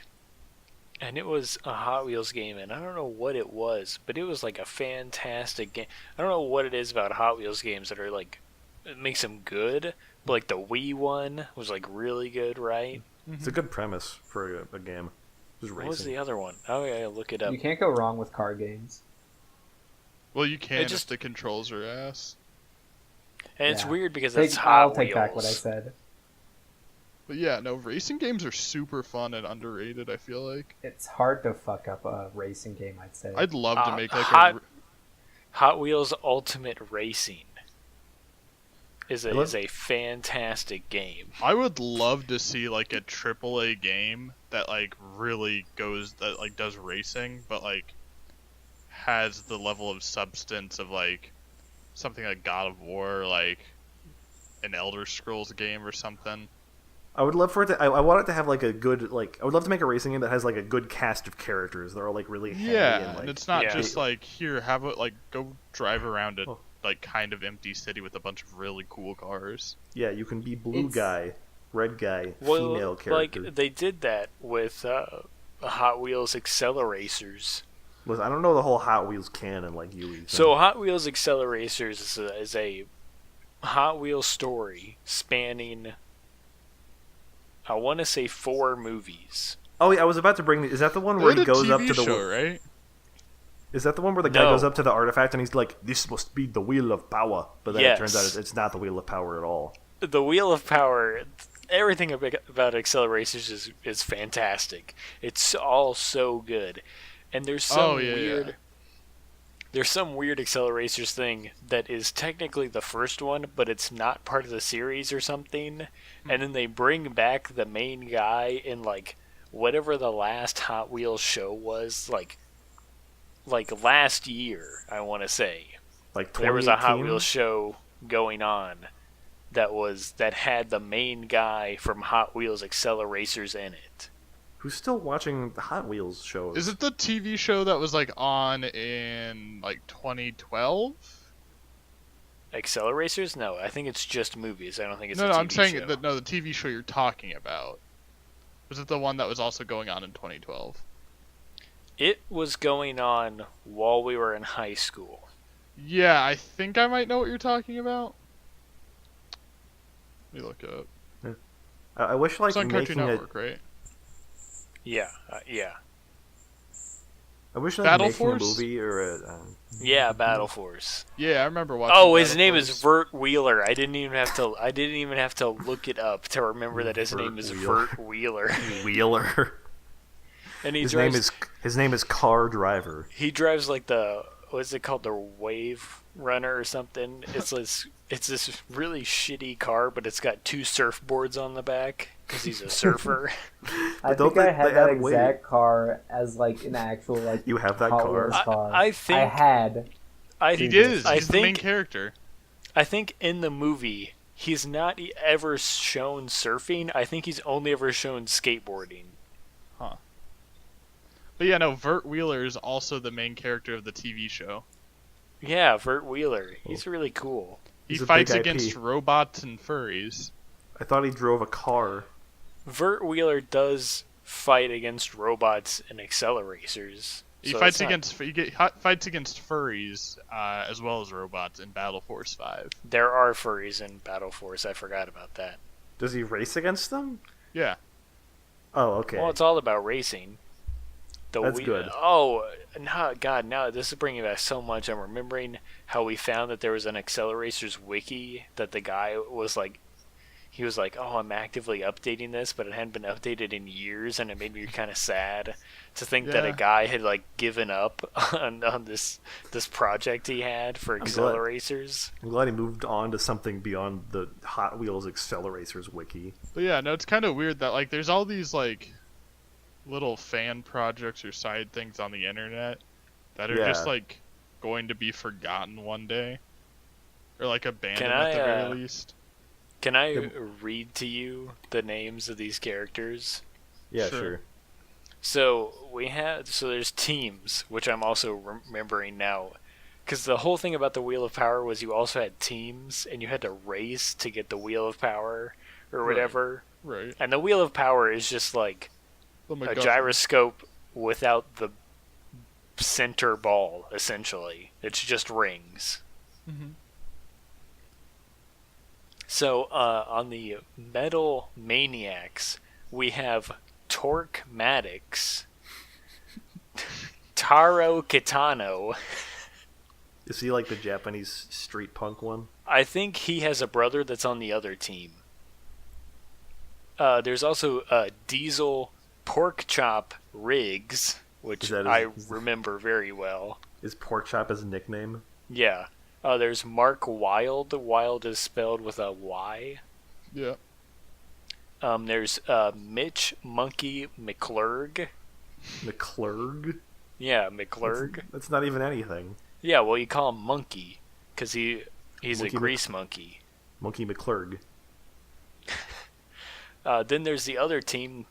and it was a Hot Wheels game, and I don't know what it was, but it was like a fantastic game. I don't know what it is about Hot Wheels games that are like, it makes them good, but like the Wii one was like really good, right? It's a good premise for a game. Just What was racing. the other one? Oh yeah, look it up. You can't go wrong with card games. Well, you can just- if the controls are ass. And it's Yeah. weird because it's Hot I'll take Wheels. back what I said. But yeah, no, racing games are super fun and underrated, I feel like. It's hard to fuck up a racing game, I'd say. I'd love to make like Hot Wheels Ultimate Racing is Hello? a fantastic game. I would love to see like a AAA game that like really does racing, but like has the level of substance of like something like God of War, like an Elder Scrolls game or something. I would love for it to. I want it to have like a good like. I would love to make a racing game that has like a good cast of characters that are like really handy and like. And it's not Yeah. just like here, have it like go drive around a Oh. like kind of empty city with a bunch of really cool cars. Yeah, you can be blue It's- guy, red guy, Well, female character. like they did that with Hot Wheels Acceleracers. Listen, I don't know the whole Hot Wheels canon like you. Ethan. So Hot Wheels Acceleracers is a Hot Wheels story spanning, I want to say 4 movies. Oh yeah, I was about to bring. Is that the one They where had he a goes up TV to the? show, right? Is that the one where the guy No. goes up to the artifact and he's like, "This must be the wheel of power," but then it turns out Yes. it's not the wheel of power at all. The Wheel of Power, everything about Acceleracers is fantastic. It's all so good, and there's some weird. There's some weird Acceleracers thing that is technically the first one, but it's not part of the series or something. And then they bring back the main guy in like whatever the last Hot Wheels show was, like last year, I want to say. Like There was a Hot 2018? Wheels show going on that had the main guy from Hot Wheels Acceleracers in it. Who's still watching the Hot Wheels shows? Is it the TV show that was like on in like 2012? Acceleracers? No, I think it's just movies. I don't think it's No, a no, TV I'm saying show. that the TV show you're talking about. Was it the one that was also going on in 2012? It was going on while we were in high school. Yeah, I think I might know what you're talking about. Let me look it up. I wish like It's on Cartoon making Network, right? Yeah, yeah. I wish like Battle making Force? a movie or a. Yeah, Battle Force. Yeah, I remember watching. Oh, his Battle name Force. is Vert Wheeler. I didn't even have to look it up to remember that his Vert name is Wheeler. Vert Wheeler. Wheeler. And he his drives name is Car Driver. he drives like the what's it called, the Wave Runner or something. It's this really shitty car, but it's got 2 surfboards on the back because he's a surfer. I don't think I they had that add weight? exact car as like an actual like You have that Hot car? Wheels car. I think- I had. He is. I He's the main think- character. I think in the movie he's not ever shown surfing. I think he's only ever shown skateboarding. But yeah, no, Vert Wheeler is also the main character of the TV show. Yeah, Vert Wheeler. He's really cool. He He's a fights big IP. against robots and furries. I thought he drove a car. Vert Wheeler does fight against robots and Acceleracers. He so fights it's not- fights against furries as well as robots in Battle Force 5. There are furries in Battle Force. I forgot about that. Does he race against them? Yeah. Oh, okay. Well, it's all about racing. That's good. Oh, no, God, now this is bringing back so much. I'm remembering how we found that there was an Acceleracers wiki that the guy was like, he was like, oh, I'm actively updating this, but it hadn't been updated in years, and it made me kind of sad to think that a Yeah. guy had like given up on this project he had for glad. Acceleracers. I'm glad he moved on to something beyond the Hot Wheels Acceleracers wiki. But yeah, no, it's kind of weird that like there's all these like little fan projects or side things on the internet that are just Yeah. like going to be forgotten one day, or like abandoned Can at the I, very least. Can I Yep. read to you the names of these characters? Yeah, Sure. sure. So there's teams, which I'm also remembering now, because the whole thing about the Wheel of Power was you also had teams, and you had to race to get the Wheel of Power or Right. whatever. Right. And the Wheel of Power is just like The a MacGuffin. gyroscope without the center ball. Essentially, it's just rings. Mhm. So on the Metal Maniacs, we have Torque Maddox, Taro Kitano. Is he like the Japanese street punk one? I think he has a brother that's on the other team. There's also Diesel Porkchop Riggs, which I remember very well. Is Porkchop his nickname? Yeah. There's Mark Wild. Wild is spelled with a Y. Yeah. There's Mitch Monkey McClurg. McClurg? Yeah, McClurg. That's not even anything. Yeah, well, you call him Monkey because he's Monkey a grease monkey. Monkey McClurg. Then there's the other team,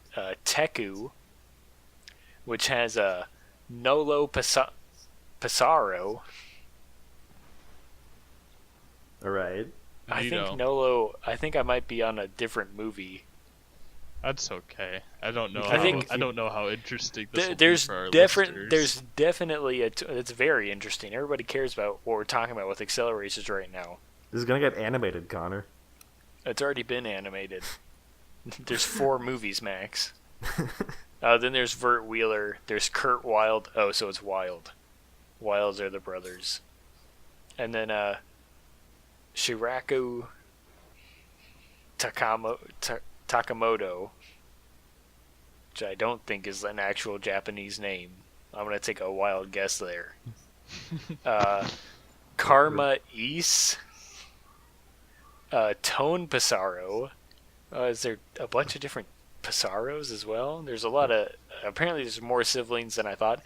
Teku, which has Nolo Pissarro. All right. I think I might be on a different movie. That's okay. I don't know. I don't know how interesting this will be There's for our listeners. There's definitely it's very interesting. Everybody cares about what we're talking about with accelerators right now. This is gonna get animated, Connor. It's already been animated. There's 4 movies max. Then there's Vert Wheeler. There's Kurt Wild. Oh, so it's Wild. Wilds are the brothers. And then Shiraku Takamoto, which I don't think is an actual Japanese name. I'm going to take a wild guess there. Karma Is. Tone Pissarro. Is there a bunch of different Pissaros as well? There's a lot of... Apparently there's more siblings than I thought.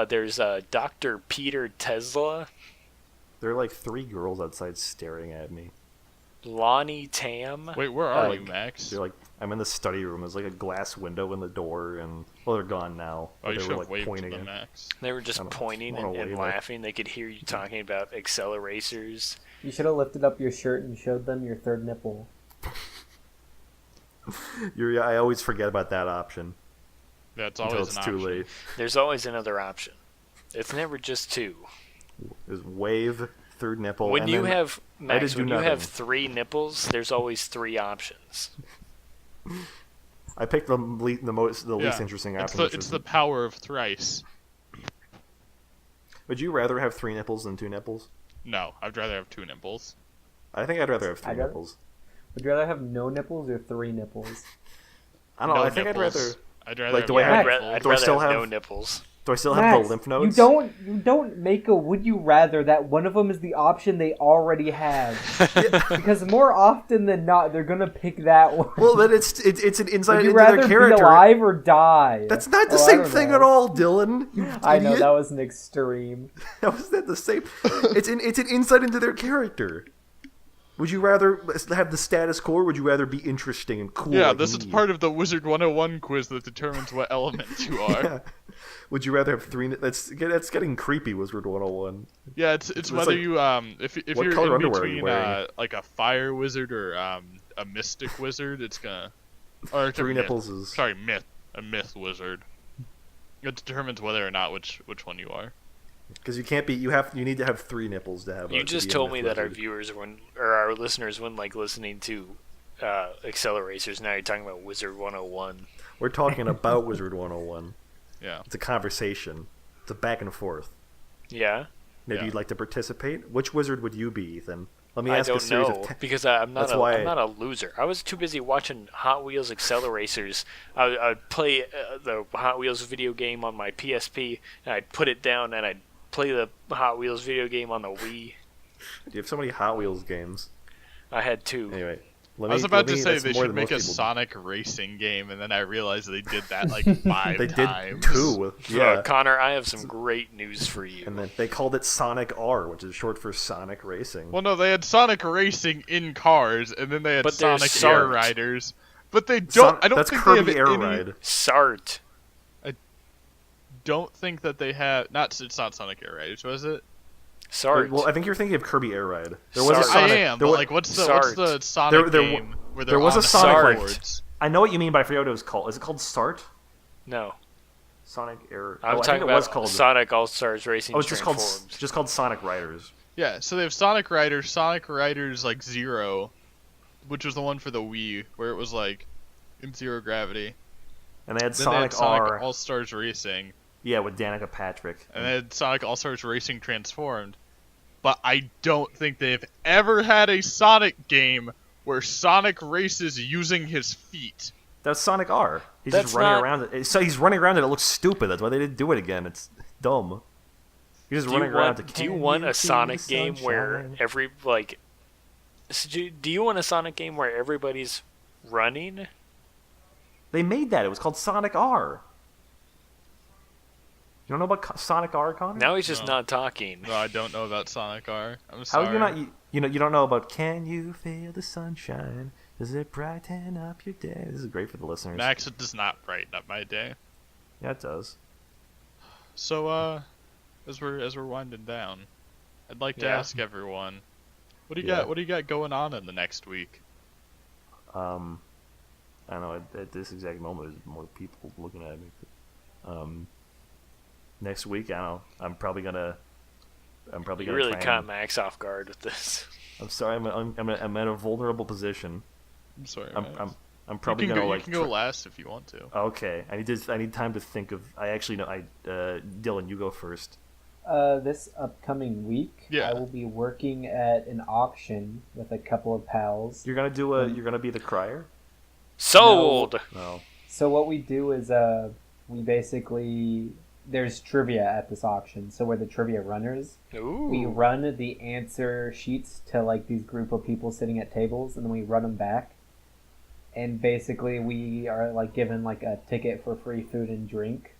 There's Dr. Peter Tesla. There are like 3 girls outside staring at me. Lonnie Tam. Wait, where are you, Max? They're like, I'm in the study room. There's like a glass window in the door, and they're gone now. Oh, you they should were have like waved pointing to them, in. Max. They were just pointing and wave laughing. They could hear you talking about accelerators. You should have lifted up your shirt and showed them your third nipple. I always forget about that option. Yeah, it's until always it's an too option. late. There's always another option. It's never just 2. There's wave, third nipple. When and you then have Max, when you nothing. have 3 nipples, there's always 3 options. I picked the least interesting option. It's the power of thrice. Would you rather have 3 nipples than 2 nipples? No, I'd rather have 2 nipples. I think I'd rather have 3 nipples. Would you rather have no nipples or 3 nipples? I don't know. No I think nipples. I'd rather. I'd rather Like, have do I no have? nipples. I'd do I rather still have have no nipples. Do I still have Max, the lymph nodes? You don't make a would you rather that one of them is the option they already have. Because more often than not, they're gonna pick that one. Well, then it's an insight Would you into their rather character. be alive or die? That's not the I same don't thing know. at all, Dylan. You I know idiot. that was an extreme. How is that the same? It's an insight into their character. Would you rather have the status quo, or would you rather be interesting and cool? Yeah, like this me? is part of the Wizard 101 quiz that determines what element you are. Yeah. Would you rather have 3? That's getting creepy. Wizard 101. Yeah, it's whether like, you if what you're color in underwear are you between wearing? like a fire wizard or a mystic wizard, it's gonna or 3 myth. nipples is Sorry, a myth wizard. It determines whether or not which one you are. because you can't be. You need to have 3 nipples to have. You to just be a told myth me that our wizard. viewers or our listeners wouldn't like listening to accelerators. Now you're talking about Wizard 101. We're talking about Wizard 101. Yeah. It's a conversation. It's a back and forth. Yeah? Maybe Yeah. you'd like to participate. Which wizard would you be, Ethan? Let me I ask a don't series know of. because I'm not That's a, why I'm not a loser. I was too busy watching Hot Wheels Acceleracers. I'd play the Hot Wheels video game on my PSP, and I'd put it down, and I'd play the Hot Wheels video game on the Wii. You have so many Hot Wheels games. I had 2. Anyway, I was about to say that's they more should than make most a people Sonic racing game, and then I realized they did that like 5 They times. did 2. Yeah. Connor, I have some great news for you. And then they called it Sonic R, which is short for Sonic Racing. Well, no, they had Sonic Racing in cars, and then they had But there's Sonic Air Sart. Riders. But they don't. I don't that's think Kirby they Air have any. Ride. Sart. Don't think that they have. It's not Sonic Air Riders, was it? Sart. Well, I think you're thinking of Kirby Air Ride. There was a Sart. Sonic. I am, there but wa- like, what's Sart. the Sonic There- game where there was on a Sonic Sart. boards? I know what you mean, but I forget what it was called. Is it called Start? No. Sonic Air. I'm I talking think it was about called. Sonic All-Stars Racing Oh, it's just Transformed. called Sonic Riders. Yeah, so they have Sonic Riders like Zero, which was the one for the Wii, where it was like in zero gravity. And they had Then Sonic they had Sonic R. All Stars Racing, Yeah, with Danica Patrick. and they had Sonic All Stars Racing Transformed. but I don't think they've ever had a Sonic game where Sonic races using his feet. That's Sonic R. He's That's just running not- around. So he's running around and it looks stupid. That's why they didn't do it again. It's dumb. He's just running around. Do you want a Sonic game where do you want a Sonic game where everybody's running? They made that. It was called Sonic R. You don't know about Sonic R, Connor? Now he's just No. not talking. No, I don't know about Sonic R. I'm How sorry. are you not? You don't know about Can You Feel the Sunshine? Does it brighten up your day? This is great for the listeners. Max, does not brighten up my day. Yeah, it does. So, as we're winding down, I'd like to Yeah. ask everyone, what do you Yeah. got? What do you got going on in the next week? I don't know. At this exact moment, there's more people looking at me. Next week, I don't know. I'm probably gonna You really try caught and- Max off guard with this. I'm sorry. I'm at a vulnerable position. I'm sorry, I'm Max. I'm probably you can gonna go, like. you can go last if you want to. Okay, I need time to think of. I actually know. Dylan, you go first. This upcoming week, Yeah. I will be working at an auction with a couple of pals. You're gonna You're gonna be the crier. Sold. No. So what we do is we basically there's trivia at this auction. So we're the trivia runners. Ooh. We run the answer sheets to like these group of people sitting at tables, and then we run them back. And basically, we are like given like a ticket for free food and drink,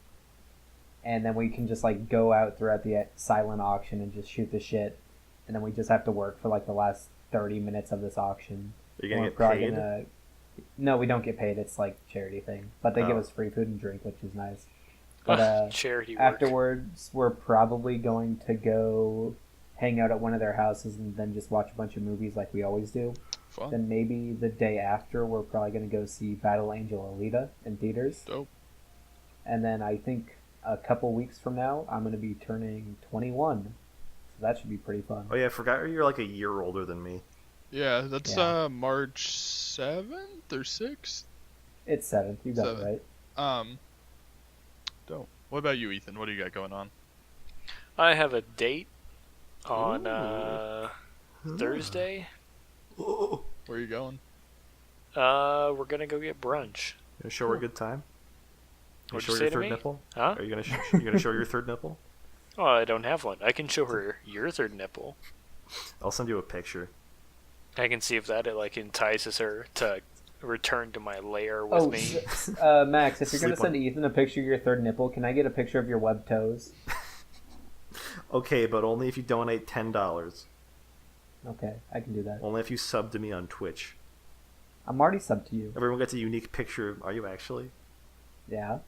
and then we can just like go out throughout the silent auction and just shoot the shit, and then we just have to work for like the last 30 minutes of this auction. Are you gonna We're get probably paid? No, we don't get paid. It's like charity thing, but they give Oh. us free food and drink, which is nice. But Charity work. afterwards, we're probably going to go hang out at one of their houses and then just watch a bunch of movies like we always do. Fun. Then maybe the day after, we're probably going to go see Battle Angel Alita in theaters. Dope. And then I think a couple weeks from now, I'm going to be turning 21. So that should be pretty fun. Oh yeah, I forgot you're like a year older than me. Yeah, that's Yeah. March 7th or 6th. It's 7th. You got it 7th. right. Dope. What about you, Ethan? What do you got going on? I have a date on Ooh. Thursday. Oh. Where are you going? We're gonna go get brunch. Gonna show her a good time. You What'd show you her your say to third me? nipple? Huh? Are you gonna show her your third nipple? Oh, I don't have one. I can show her your third nipple. I'll send you a picture. I can see if that like entices her to return to my lair with Oh, me. Max, if you're going to Sleep on- send Ethan a picture of your third nipple, can I get a picture of your web toes? Okay, but only if you donate $10. Okay, I can do that. Only if you sub to me on Twitch. I'm already subbed to you. Everyone gets a unique picture. Are you actually? Yeah.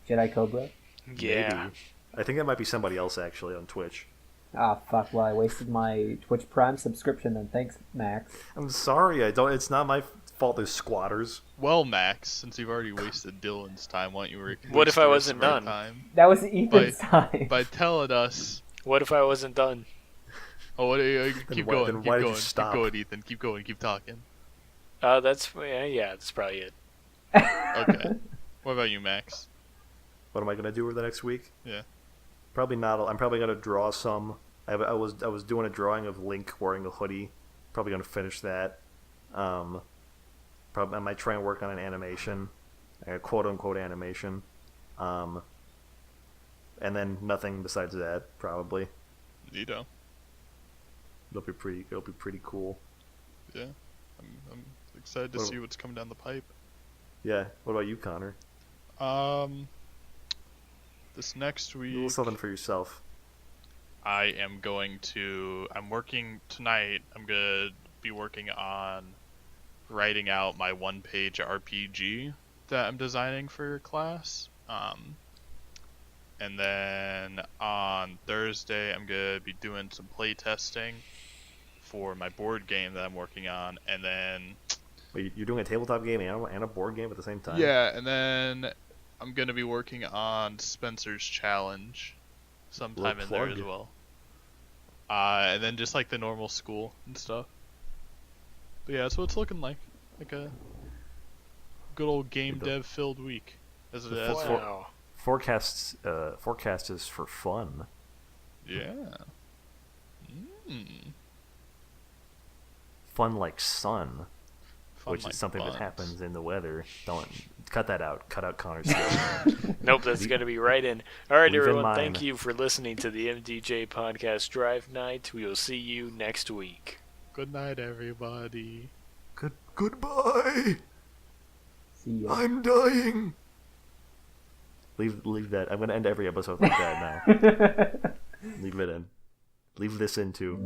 Jedi Cobra. Yeah. Maybe. I think that might be somebody else actually on Twitch. Ah, fuck. Well, I wasted my Twitch Prime subscription then. Thanks, Max. I'm sorry. I don't. It's not my fault. There's squatters. Well, Max, since you've already wasted Dylan's time, why don't you What if waste I the rest wasn't of our done? time That was Ethan's time. by telling us? What if I wasn't done? Oh, what? Keep why- going. then Keep why did you going. Keep stop? going, Ethan. Keep going. Keep talking. That's that's probably it. Okay. What about you, Max? What am I gonna do over the next week? Yeah. Probably not. I'm probably gonna draw some. I was doing a drawing of Link wearing a hoodie. Probably gonna finish that. Probably I might try and work on an animation, a quote unquote animation. And then nothing besides that. Probably Neato. it'll be pretty cool. Yeah. I'm excited to Well- see what's coming down the pipe. Yeah. What about you, Connor? This next A week, little something for yourself. I'm working tonight. I'm gonna be working on writing out my one-page RPG that I'm designing for class. And then on Thursday, I'm gonna be doing some play testing for my board game that I'm working on, and then Wait, you're doing a tabletop game and a board game at the same time? yeah, and then I'm gonna be working on Spencer's Challenge sometime in there plug. as well. And then just like the normal school and stuff. But yeah, that's what it's looking like. Like a good old game The- dev filled week. As it the has. full- Wow. Forecast is for fun. Yeah. Mm. Fun like sun, Fun which like is something buns. that happens in the weather. Don't cut that out. Cut out Connor's skill. Nope, that's going to be right in. All right, Leave in everyone, mine. thank you for listening to the MDJ Podcast Drive Night. We will see you next week. Good night, everybody. Goodbye. See ya. I'm dying. Leave that. I'm gonna end every episode like that now. Leave it in. Leave this in too.